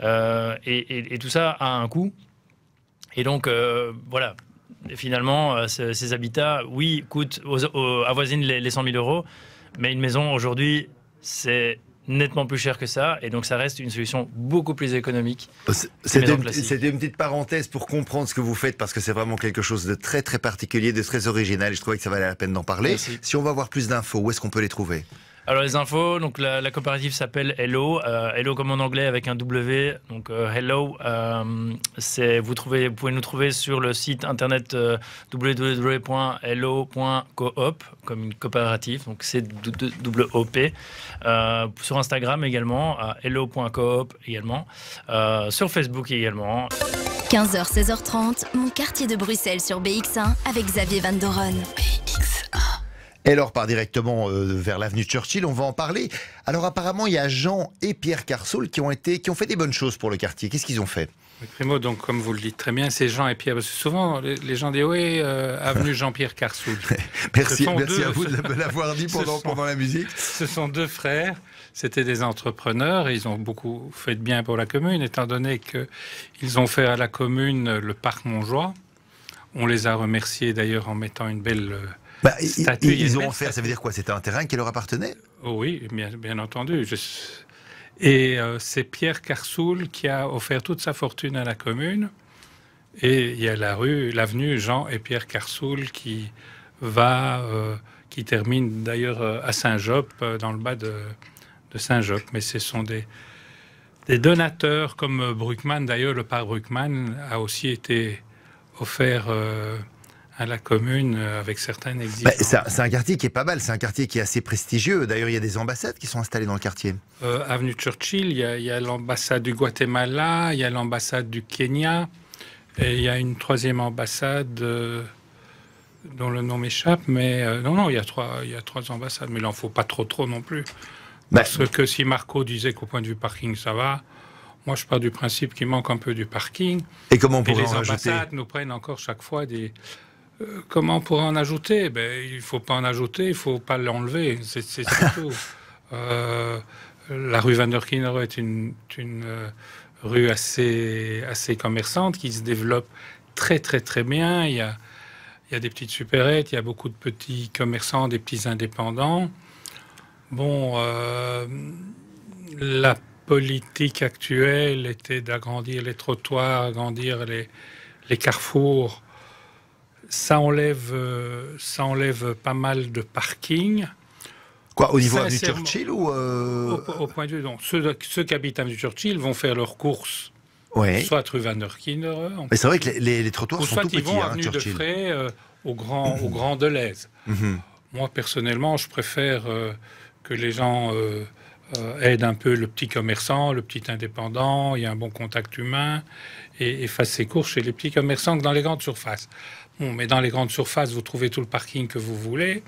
et tout ça a un coût. Et donc voilà, et finalement ces habitats, oui, coûtent avoisinent les 100 000 euros, mais une maison aujourd'hui, c'est nettement plus cher que ça, et donc ça reste une solution beaucoup plus économique. C'était une petite parenthèse pour comprendre ce que vous faites, parce que c'est vraiment quelque chose de très très particulier, de très original, et je trouvais que ça valait la peine d'en parler. Merci. Si on va avoir plus d'infos, où est-ce qu'on peut les trouver? Alors les infos, donc la coopérative s'appelle Hello, Hello comme en anglais avec un W, donc Hello. Vous pouvez nous trouver sur le site internet www.hello.coop, comme une coopérative, donc c'est W-O-P. Sur Instagram également, hello.coop également, sur Facebook également. 15h, 16h30, mon quartier de Bruxelles sur BX1 avec Xavier Van Doren. BX1. Et alors, part directement vers l'avenue Churchill, on va en parler. Alors apparemment, il y a Jean et Pierre Carsoul qui ont fait des bonnes choses pour le quartier. Qu'est-ce qu'ils ont fait? Primo, donc comme vous le dites très bien, c'est Jean et Pierre. Parce que souvent, les gens disent oui, avenue Jean-Pierre Carsoul. Merci à vous de l'avoir dit pendant la musique. Ce sont deux frères. C'était des entrepreneurs et ils ont beaucoup fait de bien pour la commune, étant donné qu'ils ont fait à la commune le parc Montjoie. On les a remerciés d'ailleurs en mettant une belle statue. Ils ont offert, ça veut dire quoi? C'était un terrain qui leur appartenait? Oh oui, bien entendu. Et c'est Pierre Carsoul qui a offert toute sa fortune à la commune. Et il y a l'avenue Jean et Pierre Carsoul qui termine d'ailleurs à Saint-Job, dans le bas de Saint-Job. Mais ce sont des donateurs comme Bruckmann. D'ailleurs, le parc Bruckmann a aussi été offert à la commune avec certaines exigences. C'est un quartier qui est pas mal, c'est un quartier qui est assez prestigieux. D'ailleurs, il y a des ambassades qui sont installées dans le quartier. Avenue Churchill, il y a l'ambassade du Guatemala, il y a l'ambassade du Kenya, et il y a une troisième ambassade dont le nom m'échappe, mais non, il y a trois ambassades, mais il n'en faut pas trop non plus. Parce que si Marco disait qu'au point de vue parking, ça va, moi je pars du principe qu'il manque un peu du parking. Et comment on pourrait en rajouter? Les ambassades nous prennent encore chaque fois des... comment on pourrait en ajouter? Il ne faut pas en ajouter, il ne faut pas l'enlever, c'est tout. La rue Van der Kinderen est une rue assez commerçante qui se développe très très très bien. Il y a des petites supérettes, il y a beaucoup de petits commerçants, des petits indépendants. Bon, la politique actuelle était d'agrandir les trottoirs, agrandir les carrefours. Ça enlève pas mal de parking. Quoi, au niveau avenue Churchill ou au point de vue, non. Ceux qui habitent avenue Churchill vont faire leurs courses, ouais. soit rue Van der Kinderen. Mais c'est vrai que les trottoirs sont tout petits. Soit ils vont hein, avenue Churchill. de Frey au Grand Deleuze. Moi, personnellement, je préfère que les gens aident un peu le petit commerçant, le petit indépendant, il y a un bon contact humain, et fassent ses courses chez les petits commerçants que dans les grandes surfaces. Bon, mais dans les grandes surfaces, vous trouvez tout le parking que vous voulez.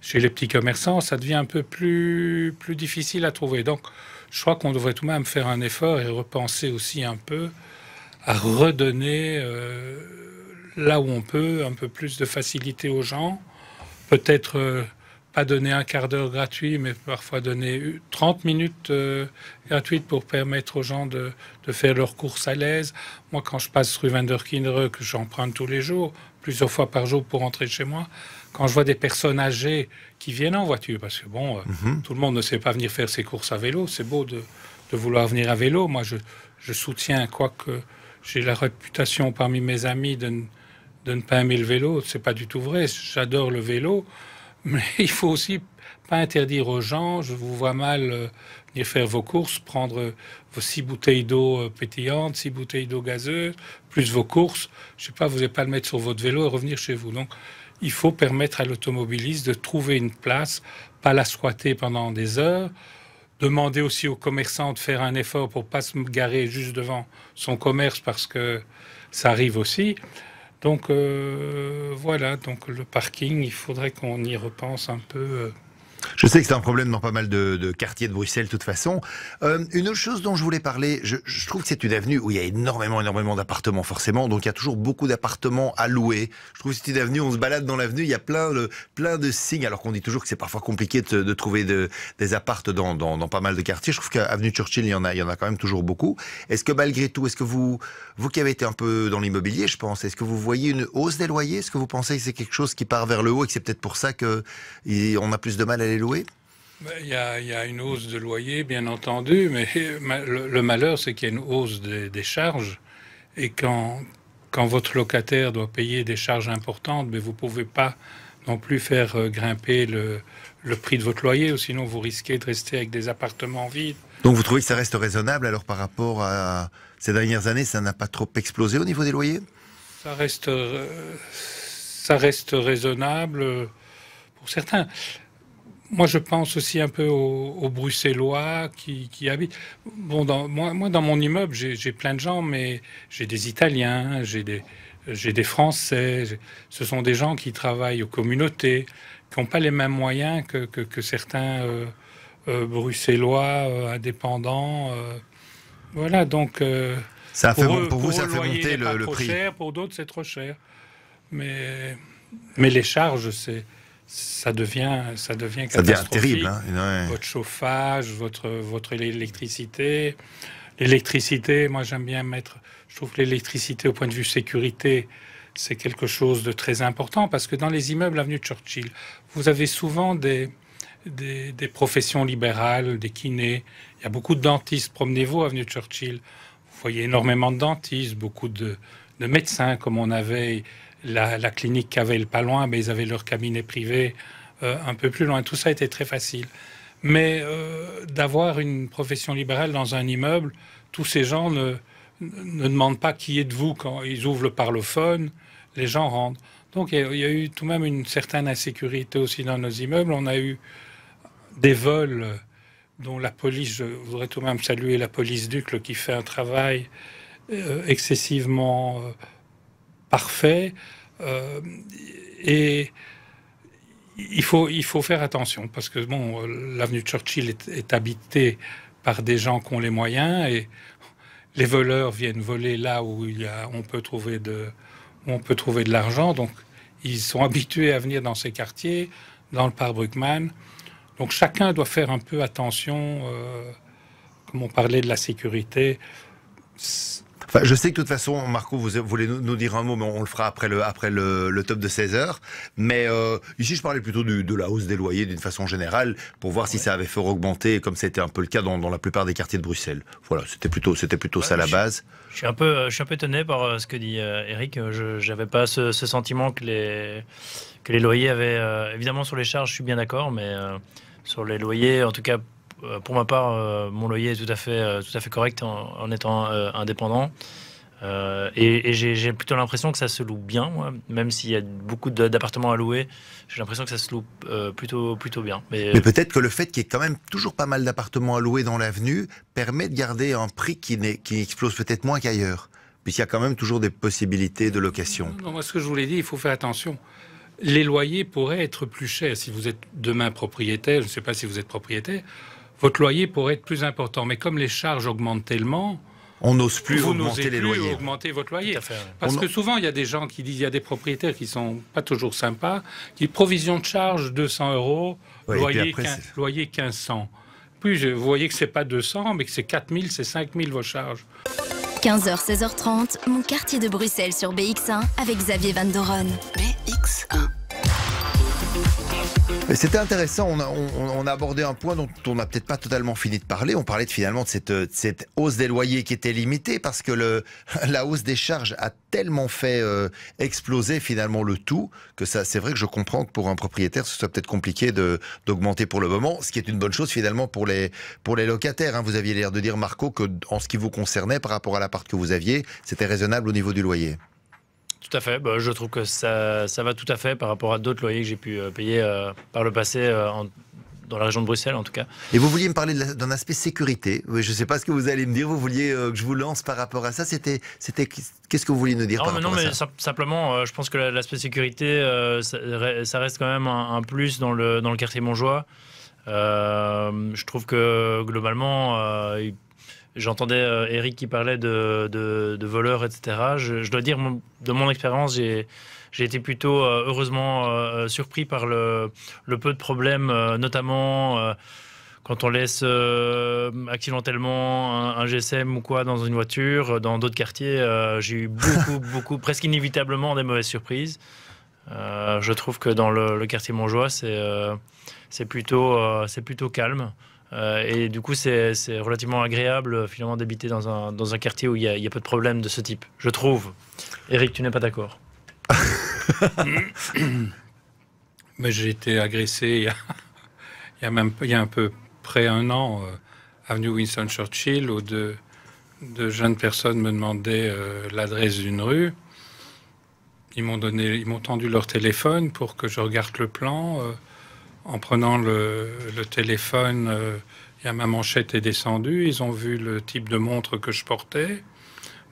Chez les petits commerçants, ça devient un peu plus difficile à trouver. Donc, je crois qu'on devrait tout de même faire un effort et repenser aussi un peu à redonner, là où on peut, un peu plus de facilité aux gens. Peut-être pas donner un quart d'heure gratuit, mais parfois donner 30 minutes gratuites pour permettre aux gens de faire leurs courses à l'aise. Moi, quand je passe rue Van der Kinderen, que j'emprunte tous les jours, plusieurs fois par jour pour rentrer chez moi, quand je vois des personnes âgées qui viennent en voiture, parce que bon, tout le monde ne sait pas venir faire ses courses à vélo, c'est beau de vouloir venir à vélo. Moi, je soutiens, quoique j'ai la réputation parmi mes amis de ne pas aimer le vélo, c'est pas du tout vrai, j'adore le vélo, mais il faut aussi pas interdire aux gens, je vous vois mal venir faire vos courses, prendre vos 6 bouteilles d'eau pétillante, 6 bouteilles d'eau gazeuse, plus vos courses, je sais pas, vous n'allez pas le mettre sur votre vélo et revenir chez vous. Donc, il faut permettre à l'automobiliste de trouver une place, pas la squatter pendant des heures, demander aussi aux commerçants de faire un effort pour pas se garer juste devant son commerce parce que ça arrive aussi. Donc voilà, donc le parking, il faudrait qu'on y repense un peu. Je sais que c'est un problème dans pas mal de quartiers de Bruxelles, de toute façon. Une autre chose dont je voulais parler, je trouve que c'est une avenue où il y a énormément d'appartements, forcément. Donc, il y a toujours beaucoup d'appartements à louer. Je trouve que c'est une avenue, on se balade dans l'avenue, il y a plein de signes, alors qu'on dit toujours que c'est parfois compliqué de trouver des appartes dans pas mal de quartiers. Je trouve qu'à avenue Churchill, il y en a quand même toujours beaucoup. Est-ce que malgré tout, est-ce que vous qui avez été un peu dans l'immobilier, je pense, est-ce que vous voyez une hausse des loyers? Est-ce que vous pensez que c'est quelque chose qui part vers le haut et que c'est peut-être pour ça qu'on a plus de mal à les louer? Il y a une hausse de loyer, bien entendu, mais le malheur, c'est qu'il y a une hausse des charges. Et quand votre locataire doit payer des charges importantes, mais vous ne pouvez pas non plus faire grimper le prix de votre loyer, ou sinon vous risquez de rester avec des appartements vides. Donc vous trouvez que ça reste raisonnable, alors par rapport à ces dernières années, ça n'a pas trop explosé au niveau des loyers? Ça reste raisonnable pour certains. Moi, je pense aussi un peu aux Bruxellois qui habitent. Bon, moi, dans mon immeuble, j'ai plein de gens, mais j'ai des Italiens, j'ai des Français. Ce sont des gens qui travaillent aux communautés, qui n'ont pas les mêmes moyens que certains Bruxellois indépendants. Voilà, donc ça fait, pour vous, eux, ça fait monter le prix. Cher, pour d'autres, c'est trop cher. Mais les charges, ça devient catastrophique. Terrible. Hein, ouais. Votre chauffage, votre électricité. L'électricité, moi j'aime bien je trouve que l'électricité au point de vue sécurité, c'est quelque chose de très important parce que dans les immeubles avenue Churchill, vous avez souvent des professions libérales, des kinés. Il y a beaucoup de dentistes. Promenez-vous avenue Churchill. Vous voyez énormément de dentistes, beaucoup de médecins comme on avait. La clinique Cavell pas loin, mais ils avaient leur cabinet privé un peu plus loin. Tout ça était très facile. Mais d'avoir une profession libérale dans un immeuble, tous ces gens ne demandent pas qui êtes-vous quand ils ouvrent le parlophone, les gens rentrent. Donc il y a eu tout de même une certaine insécurité aussi dans nos immeubles. On a eu des vols dont la police, je voudrais tout de même saluer la police d'Uccle qui fait un travail excessivement parfait. Et il faut faire attention parce que bon, l'avenue Churchill est habitée par des gens qui ont les moyens et les voleurs viennent voler là où on peut trouver de l'argent. Donc ils sont habitués à venir dans ces quartiers, dans le parc Bruckmann. Donc chacun doit faire un peu attention, comme on parlait de la sécurité. Enfin, je sais que de toute façon, Marco, vous voulez nous dire un mot, mais on le fera après le top de 16 heures. Mais ici, je parlais plutôt de la hausse des loyers d'une façon générale, pour voir si ça avait fait augmenter, comme c'était un peu le cas dans la plupart des quartiers de Bruxelles. Voilà, c'était plutôt ça la base. Je suis un peu étonné par ce que dit Eric. Je n'avais pas ce sentiment que les loyers avaient... évidemment, sur les charges, je suis bien d'accord, mais sur les loyers, en tout cas, pour ma part, mon loyer est tout à fait correct en étant indépendant. Et j'ai plutôt l'impression que ça se loue bien, moi. Même s'il y a beaucoup d'appartements à louer, j'ai l'impression que ça se loue plutôt bien. Mais peut-être que le fait qu'il y ait quand même toujours pas mal d'appartements à louer dans l'avenue permet de garder un prix qui explose peut-être moins qu'ailleurs, puisqu'il y a quand même toujours des possibilités de location. Non, moi, ce que je vous l'ai dit, il faut faire attention. Les loyers pourraient être plus chers. Si vous êtes demain propriétaire, je ne sais pas si vous êtes propriétaire, votre loyer pourrait être plus important. Mais comme les charges augmentent tellement, on n'ose plus vous augmenter les loyers. Augmenter votre loyer. Fait, ouais. Parce que souvent, il y a des gens qui disent, il y a des propriétaires qui sont pas toujours sympas, qui provision de charge 200 €, Ouais, loyer 1500. Puis vous voyez que c'est pas 200, mais que c'est 4000, c'est 5000 vos charges. 15h, 16h30, mon quartier de Bruxelles sur BX1 avec Xavier Van Doren. BX1. C'était intéressant, on a abordé un point dont on n'a peut-être pas totalement fini de parler. On parlait finalement de cette hausse des loyers qui était limitée parce que la hausse des charges a tellement fait exploser finalement le tout que c'est vrai que je comprends que pour un propriétaire ce soit peut-être compliqué d'augmenter pour le moment, ce qui est une bonne chose finalement pour les locataires. Hein. Vous aviez l'air de dire, Marco, que en ce qui vous concernait par rapport à l'appart que vous aviez, c'était raisonnable au niveau du loyer. Tout à fait. Je trouve que ça va tout à fait par rapport à d'autres loyers que j'ai pu payer par le passé dans la région de Bruxelles, en tout cas. Et vous vouliez me parler d'un aspect sécurité. Je ne sais pas ce que vous allez me dire. Vous vouliez que je vous lance par rapport à ça. Qu'est-ce que vous vouliez nous dire par rapport à ça? Simplement, je pense que l'aspect sécurité, ça reste quand même un plus dans le quartier Montjoie. Je trouve que globalement... J'entendais Eric qui parlait de voleurs, etc. Je dois dire, de mon expérience, j'ai été plutôt heureusement surpris par le peu de problèmes, notamment quand on laisse accidentellement un GSM ou quoi dans une voiture. Dans d'autres quartiers, j'ai eu beaucoup, presque inévitablement des mauvaises surprises. Je trouve que dans le quartier Montjoie, c'est plutôt calme. Et du coup, c'est relativement agréable finalement d'habiter dans un quartier où il y a peu de problèmes de ce type, je trouve. Eric, tu n'es pas d'accord? Mais j'ai été agressé il y a un peu près un an, avenue Winston Churchill, où deux jeunes personnes me demandaient l'adresse d'une rue. Ils m'ont tendu leur téléphone pour que je regarde le plan. En prenant le téléphone, ma manchette est descendue. Ils ont vu le type de montre que je portais.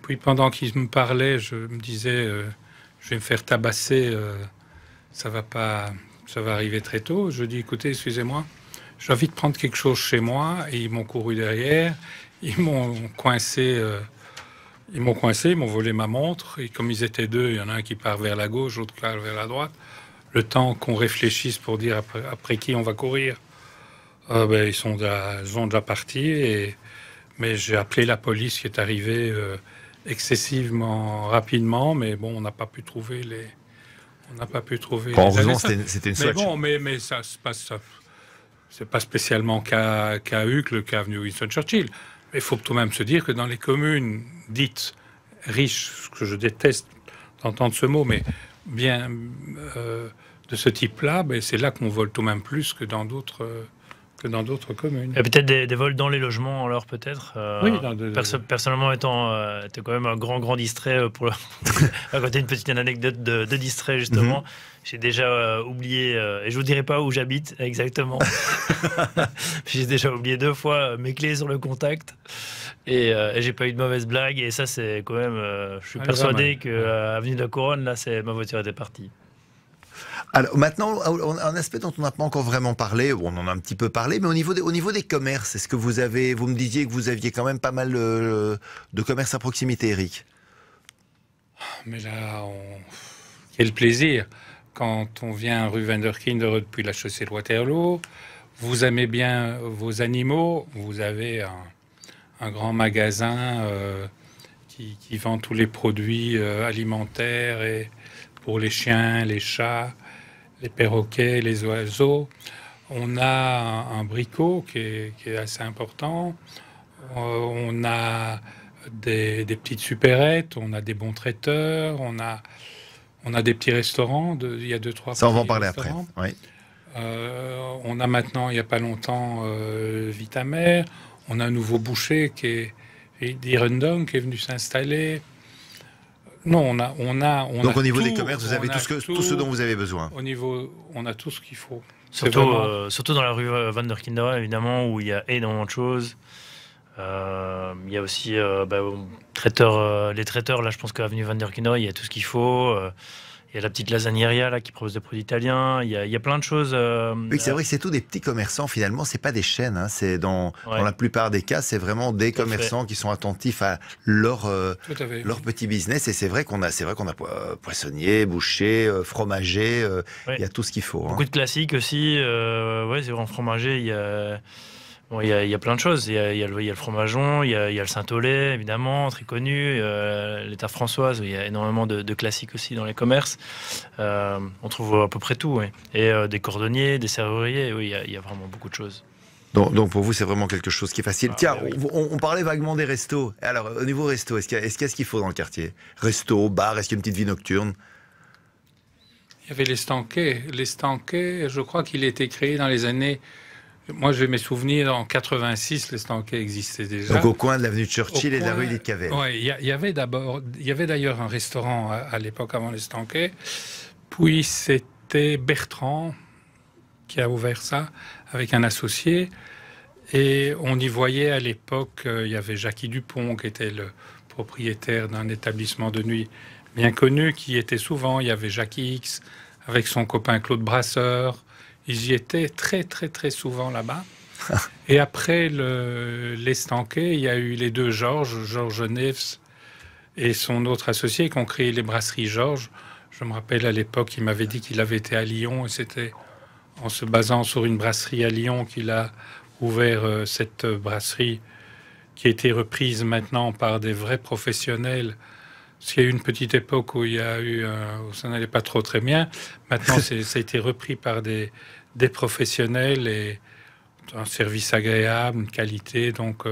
Puis pendant qu'ils me parlaient, je me disais, je vais me faire tabasser, ça va arriver très tôt. Je dis, écoutez, excusez-moi, j'ai envie de prendre quelque chose chez moi. Et ils m'ont couru derrière, ils m'ont coincé, ils m'ont volé ma montre. Et comme ils étaient deux, il y en a un qui part vers la gauche, l'autre qui part vers la droite. Le temps qu'on réfléchisse pour dire après qui on va courir, ils sont déjà partis. Mais j'ai appelé la police qui est arrivée excessivement rapidement, mais bon, on n'a pas pu trouver les. Heureusement, c'était une mais bon, mais ça se passe. C'est pas spécialement qu'à Uccle, qu'à avenue Winston Churchill. Mais il faut tout de même se dire que dans les communes dites riches, ce que je déteste d'entendre ce mot, mais bien de ce type-là, c'est là qu'on vole tout de même plus que dans d'autres communes. Et peut-être des vols dans les logements, alors peut-être. Oui. Personnellement, étant quand même un grand distrait pour raconter une petite anecdote de distrait justement. J'ai déjà oublié, et je vous dirai pas où j'habite exactement. J'ai déjà oublié 2 fois mes clés sur le contact. Et j'ai pas eu de mauvaise blague. Et ça, c'est quand même. Je suis persuadé que avenue de la Couronne, là, ma voiture était partie. Alors maintenant, un aspect dont on n'a pas encore vraiment parlé, on en a un petit peu parlé, mais au niveau des commerces, est-ce que vous me disiez que vous aviez quand même pas mal de commerces à proximité, Eric? Mais là, quel plaisir quand on vient rue Vanderkinde depuis la chaussée de Waterloo, vous aimez bien vos animaux, vous avez un grand magasin qui vend tous les produits alimentaires et pour les chiens, les chats, les perroquets, les oiseaux. On a un bricot qui est assez important. On a des petites supérettes, on a des bons traiteurs, on a des petits restaurants. Il y a 2-3 Ça, on va en petits parler après. restaurants. Oui. On a maintenant, il n'y a pas longtemps, Vitamer. On a un nouveau boucher qui est d'Irendong qui est venu s'installer. Non, Donc au niveau tout, des commerces, vous avez tout ce dont vous avez besoin. Au niveau, on a tout ce qu'il faut. Surtout dans la rue Van der Kinderen, évidemment, où il y a énormément de choses. Il y a aussi les traiteurs. Là, je pense qu'à Avenue Van der Kinderen, il y a tout ce qu'il faut. Il y a la petite lasagneria là qui propose des produits italiens. Il y a plein de choses. Oui, c'est vrai que c'est tout des petits commerçants. Finalement, c'est pas des chaînes. Hein. C'est dans la plupart des cas, c'est vraiment des commerçants qui sont attentifs à leur petit business. Et c'est vrai qu'on a poissonnier, boucher, fromager. Il y a tout ce qu'il faut. Beaucoup de classiques aussi. C'est en fromager. Il y a plein de choses. Il y a le fromageon, il y a le Saint-Olay, évidemment, très connu. Les tares françoises, il y a énormément de classiques aussi dans les commerces. On trouve à peu près tout. Oui. Et des cordonniers, des serruriers, oui, il y a vraiment beaucoup de choses. Donc pour vous, c'est vraiment quelque chose qui est facile. Tiens, on parlait vaguement des restos. Alors, au niveau resto, est-ce qu'il y a ce qu'il faut dans le quartier? Resto, bar, est-ce qu'il y a une petite vie nocturne? Il y avait les Stanquets. Les Stanquets, je crois qu'il a été créé dans les années... Moi, j'ai mes souvenirs, en 86, les Stanquets existaient déjà. Donc au coin de l'avenue Churchill et de la rue Edith Cavell. Oui, il y avait d'ailleurs un restaurant à l'époque avant les Stanquets. Puis c'était Bertrand qui a ouvert ça avec un associé. Et on y voyait à l'époque, il y avait Jackie Dupont qui était le propriétaire d'un établissement de nuit bien connu, qui était souvent. Il y avait Jackie X avec son copain Claude Brasseur. Ils y étaient très, très, très souvent là-bas. Et après les Stanquets, il y a eu les deux Georges Neves et son autre associé qui ont créé les brasseries Georges. Je me rappelle à l'époque, il m'avait dit qu'il avait été à Lyon et c'était en se basant sur une brasserie à Lyon qu'il a ouvert cette brasserie qui a été reprise maintenant par des vrais professionnels. Parce qu'il y a eu une petite époque où où ça n'allait pas trop très bien. Maintenant, ça a été repris par des professionnels et un service agréable, une qualité. Donc,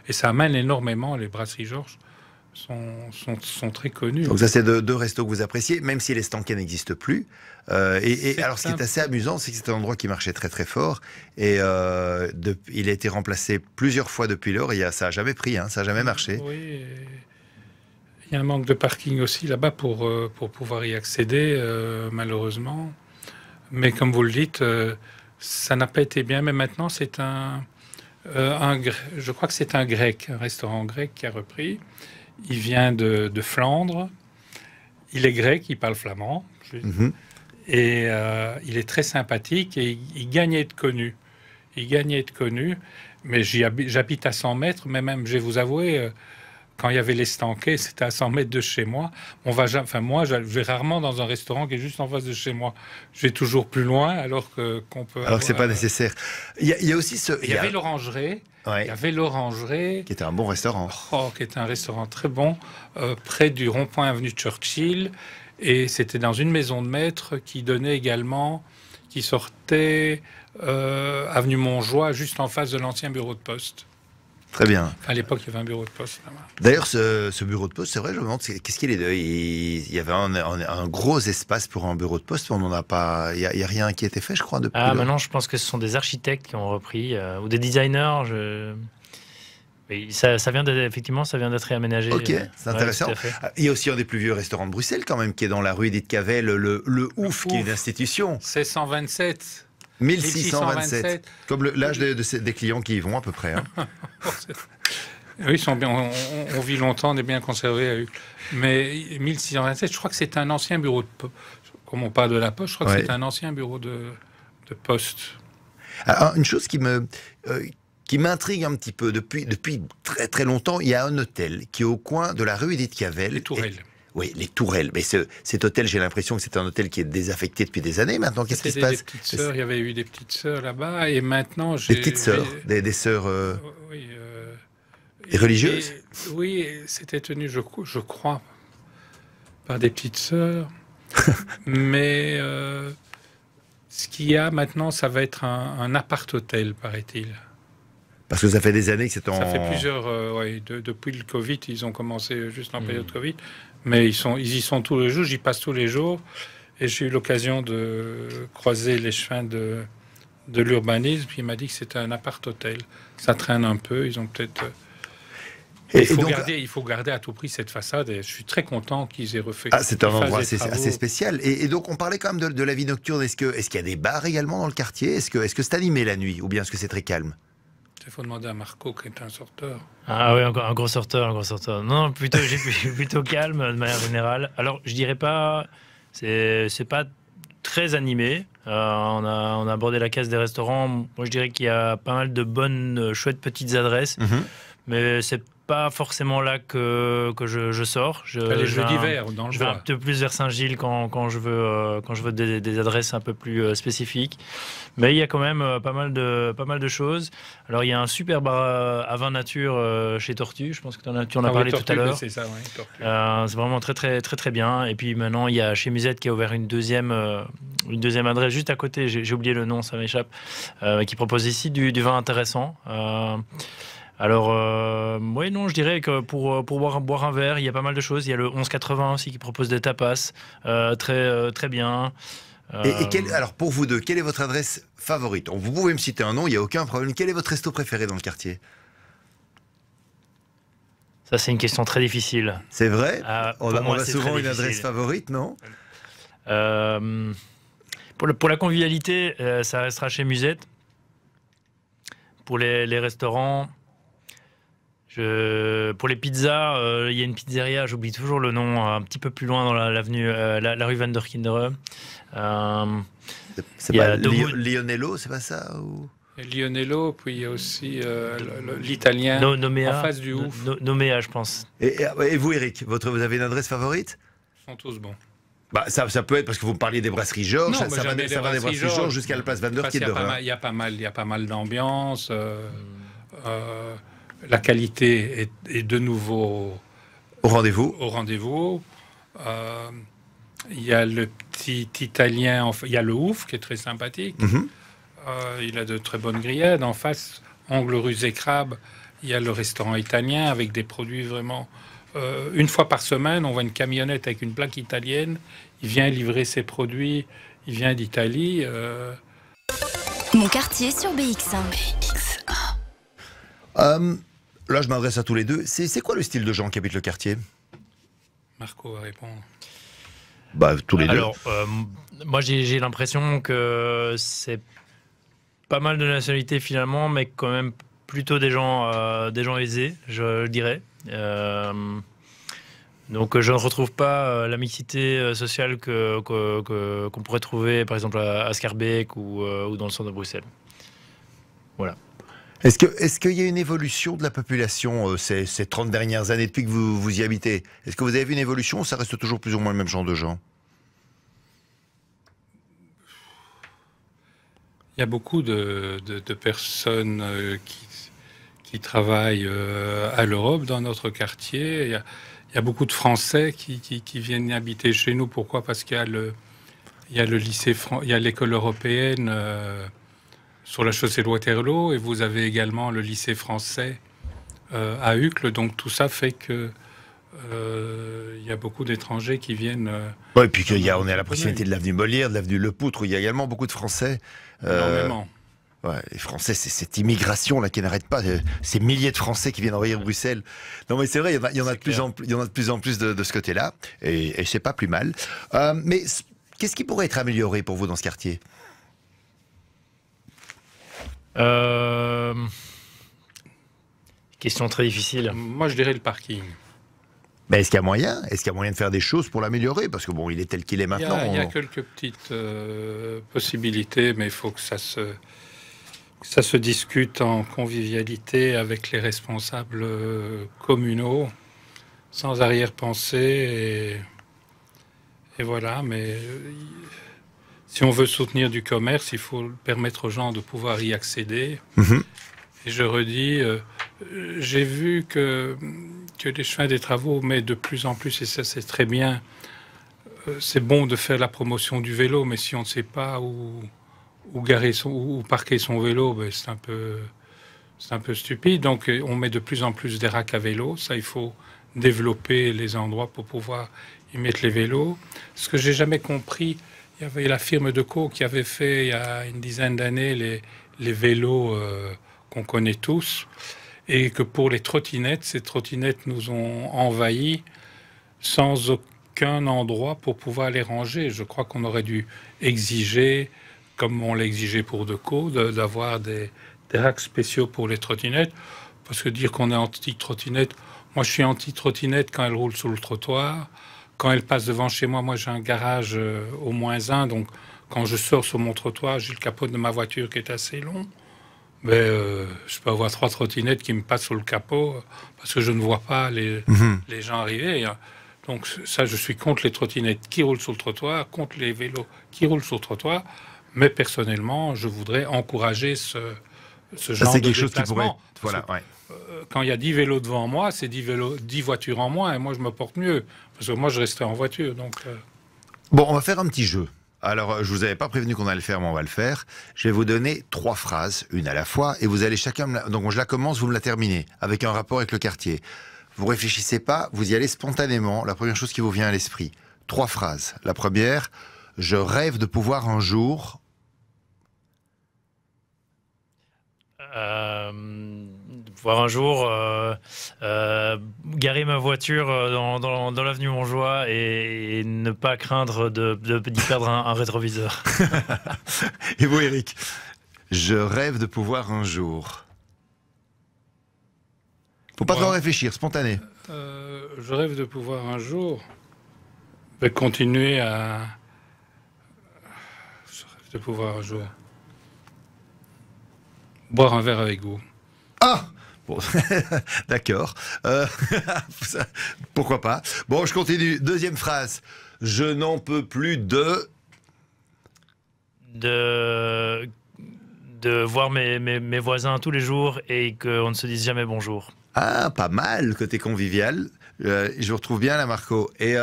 et ça amène énormément. Les brasseries Georges sont très connues. Donc ça, c'est deux restos que vous appréciez, même si les Stanquets n'existent plus. Alors, ce qui est assez amusant, c'est que c'est un endroit qui marchait très très fort. Et il a été remplacé plusieurs fois depuis lors. Et ça n'a jamais pris, ça n'a jamais marché. Oui. Il y a un manque de parking aussi là-bas pour pouvoir y accéder, malheureusement. Mais comme vous le dites, ça n'a pas été bien. Mais maintenant, c'est je crois que c'est un grec, un restaurant grec qui a repris. Il vient de Flandre. Il est grec, il parle flamand. Et il est très sympathique et il gagne à être connu. Mais j'habite à 100 mètres, mais même, je vais vous avouer... Quand il y avait les Stanquets, c'était à 100 mètres de chez moi. Moi, je vais rarement dans un restaurant qui est juste en face de chez moi. Je vais toujours plus loin, alors que c'est pas nécessaire. Il y a aussi il y avait l'Orangerie. Ouais. Il y avait l'Orangerie. Qui était un bon restaurant. Qui était un restaurant très bon, près du rond-point avenue Churchill. Et c'était dans une maison de maître qui sortait avenue Montjoie, juste en face de l'ancien bureau de poste. Très bien. À l'époque, il y avait un bureau de poste là-bas. D'ailleurs, ce bureau de poste, c'est vrai, je me demande, qu'est-ce qu'il est de... Il y avait un gros espace pour un bureau de poste, on n'en a pas... Il n'y a rien qui a été fait, je crois, depuis. Maintenant, je pense que ce sont des architectes qui ont repris, ou des designers. Oui, ça vient d'être réaménagé. Ok, c'est intéressant. Il y a aussi un des plus vieux restaurants de Bruxelles, quand même, qui est dans la rue Edith Cavell, le Ouf, qui est une institution. C'est 127. 1627. Comme l'âge des clients qui y vont, à peu près. Oui, ils sont bien. On vit longtemps, on est bien conservé à eux. Mais 1627, je crois que c'est un ancien bureau de poste. Comme on parle de la poste, je crois que c'est un ancien bureau de poste. Alors, une chose qui m'intrigue un petit peu depuis très très longtemps, il y a un hôtel qui est au coin de la rue Edith Cavell. Les Tourelles. Oui, les tourelles. Mais cet hôtel, j'ai l'impression que c'est un hôtel qui est désaffecté depuis des années maintenant. Qu'est-ce qui se passe? Il y avait eu des petites sœurs là-bas, et maintenant Des petites sœurs, des sœurs oui, et religieuses. Oui, c'était tenu, je crois, par des petites sœurs. Mais ce qu'il y a maintenant, ça va être un appart-hôtel, paraît-il. Parce que ça fait des années que c'est en... Ça fait plusieurs... depuis le Covid, ils ont commencé juste en période Covid. Mais ils y sont tous les jours, j'y passe tous les jours. Et j'ai eu l'occasion de croiser les chemins de l'urbanisme. Puis il m'a dit que c'était un appart-hôtel. Ça traîne un peu, ils ont peut-être... Il faut garder à tout prix cette façade, et je suis très content qu'ils aient refait. Ah, c'est un endroit assez spécial. Et donc, on parlait quand même de la vie nocturne. Est-ce qu'il y a des bars également dans le quartier? Est-ce que c'est animé la nuit, ou bien est-ce que c'est très calme? Il faut demander à Marco, qui est un sorteur. Ah oui, un gros sorteur, Non, plutôt calme de manière générale. Alors, je dirais pas, c'est pas très animé. On a abordé la case des restaurants. Moi, je dirais qu'il y a pas mal de bonnes, chouettes petites adresses, mais c'est pas forcément là que je sors. Les jeux d'hiver dans le Je vais un peu plus vers Saint-Gilles quand je veux des adresses un peu plus spécifiques. Mais il y a quand même pas mal de choses. Alors il y a un super bar à vin nature chez Tortue. Je pense que tu en as parlé tout à l'heure. C'est ça, oui, c'est vraiment très bien. Et puis maintenant il y a chez Musette qui a ouvert une deuxième adresse juste à côté. J'ai oublié le nom, ça m'échappe. Qui propose ici du vin intéressant. Alors, oui, non, je dirais que pour boire un verre, il y a pas mal de choses. Il y a le 1180 aussi qui propose des tapas, très bien. Alors, pour vous deux, quelle est votre adresse favorite? Vous pouvez me citer un nom, il n'y a aucun problème. Quel est votre resto préféré dans le quartier? Ça, c'est une question très difficile. C'est vrai? On a moi, souvent une adresse favorite, non? Pour la convivialité, ça restera chez Musette. Pour les restaurants... Pour les pizzas, il y a une pizzeria, j'oublie toujours le nom, un petit peu plus loin dans l'avenue, la rue Van der Kinderen. C'est pas Lionello, c'est pas ça ou... Lionello, puis il y a aussi l'italien Nomea, en face du Ouf. Nomea, je pense. Et vous, Eric, vous avez une adresse favorite? Ils sont tous bons. Ça peut être parce que vous me parliez des brasseries Georges, ça va des brasseries Georges jusqu'à la place Van der Kinderen. Il y a pas mal d'ambiance. La qualité est de nouveau au rendez-vous. Il y a le petit italien, il y a le Ouf qui est très sympathique. Il a de très bonnes grillades. En face, angle rue et Crabe, il y a le restaurant italien avec des produits vraiment... une fois par semaine, on voit une camionnette avec une plaque italienne. Il vient livrer ses produits. Il vient d'Italie. Mon quartier sur BX1. Là, je m'adresse à tous les deux. C'est quoi le style de gens qui habitent le quartier? Marco va répondre. Tous les deux. Alors, moi, j'ai l'impression que c'est pas mal de nationalités finalement, mais quand même plutôt des gens aisés, je dirais. Donc, je ne retrouve pas la mixité sociale qu'on pourrait trouver, par exemple, à Schaerbeek ou dans le centre de Bruxelles. Voilà. Est-ce qu'il y a une évolution de la population ces 30 dernières années depuis que vous y habitez? Est-ce que vous avez vu une évolution ou ça reste toujours plus ou moins le même genre de gens? Il y a beaucoup de personnes qui travaillent à l'Europe dans notre quartier. Il y a beaucoup de Français qui viennent habiter chez nous. Pourquoi? Parce qu'il y a le lycée, il y a l'école européenne sur la chaussée de Waterloo, et vous avez également le lycée français à Uccle. Donc tout ça fait que il y a beaucoup d'étrangers qui viennent. Oui, et puis on est à la proximité de l'avenue Molière, de l'avenue Le Poutre, où il y a également beaucoup de Français. Énormément. Ouais, les Français, c'est cette immigration là qui n'arrête pas, ces milliers de Français qui viennent envahir Bruxelles. Non, mais c'est vrai, il y en a de plus en plus de ce côté-là, et c'est pas plus mal. Mais qu'est-ce qui pourrait être amélioré pour vous dans ce quartier? Question très difficile. Moi, je dirais le parking. Mais est-ce qu'il y a moyen? Est-ce qu'il y a moyen de faire des choses pour l'améliorer? Parce que bon, il est tel qu'il est maintenant. Il y a quelques petites possibilités, mais il faut que ça se discute en convivialité avec les responsables communaux. sans arrière-pensée. Et voilà, mais si on veut soutenir du commerce, il faut permettre aux gens de pouvoir y accéder. Et je redis, j'ai vu que les chemins des travaux mettent de plus en plus, et ça c'est très bien, c'est bon de faire la promotion du vélo, mais si on ne sait pas où parquer son vélo, ben c'est un peu stupide. Donc on met de plus en plus des racks à vélo. Ça, il faut développer les endroits pour pouvoir y mettre les vélos. Ce que j'ai jamais compris, il y avait la firme Deco qui avait fait il y a une dizaine d'années les vélos qu'on connaît tous, et que pour les trottinettes, ces trottinettes nous ont envahis sans aucun endroit pour pouvoir les ranger. Je crois qu'on aurait dû exiger, comme on l'a exigé pour Deco, d'avoir des racks spéciaux pour les trottinettes, parce que dire qu'on est anti-trottinette, moi je suis anti-trottinette quand elle roule sur le trottoir, quand elle passe devant chez moi, moi j'ai un garage au -1, donc quand je sors sur mon trottoir, j'ai le capot de ma voiture qui est assez long, mais je peux avoir 3 trottinettes qui me passent sur le capot, parce que je ne vois pas les gens arriver, hein. Donc ça, je suis contre les trottinettes qui roulent sur le trottoir, contre les vélos qui roulent sur le trottoir, mais personnellement, je voudrais encourager ce genre de quelque chose qui pourrait déplacement. voilà, ouais. Quand il y a 10 vélos devant moi, c'est 10 voitures en moins, et moi je me porte mieux, parce que moi je resterai en voiture. Donc, Bon, on va faire un petit jeu. Alors, je vous avais pas prévenu qu'on allait le faire, mais on va le faire. Je vais vous donner 3 phrases, une à la fois, et vous allez chacun... Donc, je la commence, vous me la terminez, avec un rapport avec le quartier. Vous réfléchissez pas, vous y allez spontanément, la première chose qui vous vient à l'esprit. 3 phrases. La première, je rêve de pouvoir un jour... Voir un jour garer ma voiture dans l'avenue Montjoie et ne pas craindre d'y perdre un rétroviseur. Et vous, Eric? Je rêve de pouvoir un jour... Faut pas trop réfléchir, spontané. Je rêve de pouvoir un jour continuer à... Je rêve de pouvoir un jour boire un verre avec vous. Ah bon, d'accord. Pourquoi pas. Bon, je continue. Deuxième phrase. Je n'en peux plus de voir mes voisins tous les jours et qu'on ne se dise jamais bonjour. Ah, pas mal, côté convivial. Je vous retrouve bien là, Marco. Et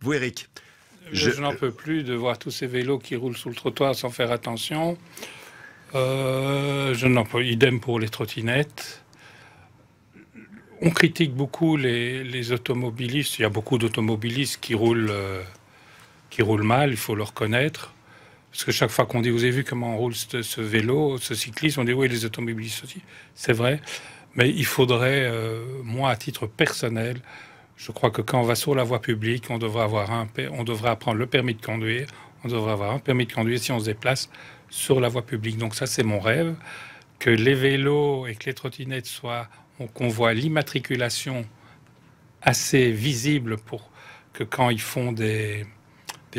vous, Eric? Je n'en peux plus de voir tous ces vélos qui roulent sur le trottoir sans faire attention. Je n'en peux, idem pour les trottinettes. On critique beaucoup les automobilistes. Il y a beaucoup d'automobilistes qui roulent mal, il faut le reconnaître. Parce que chaque fois qu'on dit, vous avez vu comment on roule ce vélo, ce cycliste, on dit oui, les automobilistes aussi. C'est vrai. Mais il faudrait, moi, à titre personnel, je crois que quand on va sur la voie publique, on devrait apprendre le permis de conduire. On devrait avoir un permis de conduire si on se déplace sur la voie publique. Donc ça, c'est mon rêve, que les vélos et que les trottinettes qu'on voit l'immatriculation assez visible pour que quand ils font des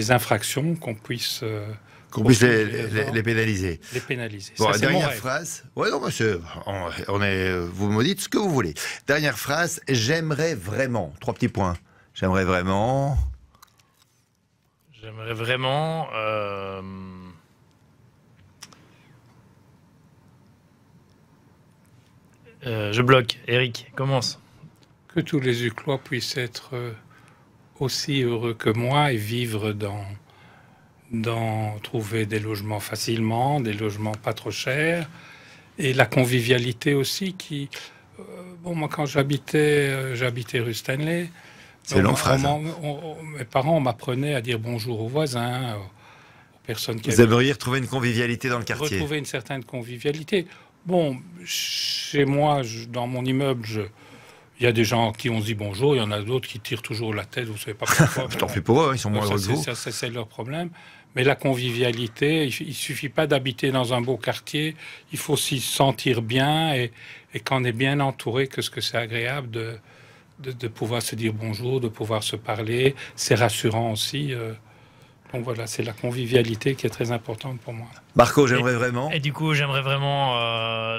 infractions, qu'on puisse les pénaliser. Les pénaliser. Bon, ça, la dernière phrase. Ouais, non, monsieur, vous me dites ce que vous voulez. Dernière phrase. J'aimerais vraiment. 3 petits points. J'aimerais vraiment. Je bloque. Eric, commence. Que tous les Uclois puissent être aussi heureux que moi et vivre trouver des logements facilement, des logements pas trop chers, et la convivialité aussi qui... moi quand j'habitais rue Stanley, c'est longue phrase. Mes parents m'apprenaient à dire bonjour aux voisins, aux personnes qui... Vous aimeriez retrouver une convivialité dans le quartier? Retrouver une certaine convivialité. Bon, chez moi, dans mon immeuble, il y a des gens qui ont dit bonjour, il y en a d'autres qui tirent toujours la tête, vous ne savez pas pourquoi. Tant pis pour eux, ils sont moins heureux que vous. C'est leur problème. Mais la convivialité, il ne suffit pas d'habiter dans un beau quartier, il faut s'y sentir bien et quand on est bien entouré, que c'est agréable de pouvoir se dire bonjour, de pouvoir se parler. C'est rassurant aussi. Donc voilà, c'est la convivialité qui est très importante pour moi. Marco, j'aimerais vraiment. Et du coup, j'aimerais vraiment.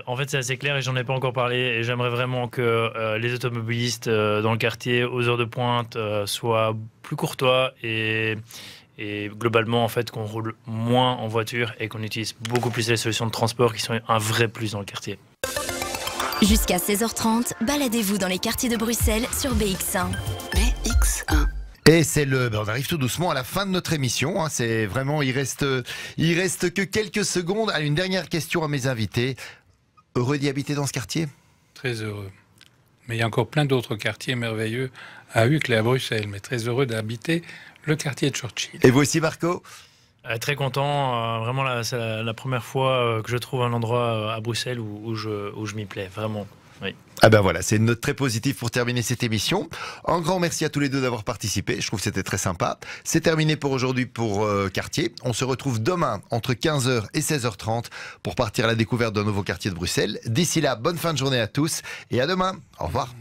En fait, c'est assez clair et j'en ai pas encore parlé. Et j'aimerais vraiment que les automobilistes dans le quartier, aux heures de pointe, soient plus courtois et globalement, en fait, qu'on roule moins en voiture et qu'on utilise beaucoup plus les solutions de transport qui sont un vrai plus dans le quartier. Jusqu'à 16h30, baladez-vous dans les quartiers de Bruxelles sur BX1. BX1. Et on arrive tout doucement à la fin de notre émission. Hein. C'est vraiment, il reste que quelques secondes. Une dernière question à mes invités. Heureux d'y habiter dans ce quartier? Très heureux. Mais il y a encore plein d'autres quartiers merveilleux à Uccle et à Bruxelles. Mais très heureux d'habiter le quartier de Churchill. Et vous aussi, Marco? Très content. Vraiment, c'est la première fois que je trouve un endroit à Bruxelles où je m'y plais. Vraiment. Oui. Ah ben voilà, c'est une note très positive pour terminer cette émission. Un grand merci à tous les deux d'avoir participé. Je trouve que c'était très sympa. C'est terminé pour aujourd'hui pour Quartier. On se retrouve demain entre 15h et 16h30 pour partir à la découverte d'un nouveau quartier de Bruxelles. D'ici là, bonne fin de journée à tous et à demain. Au revoir.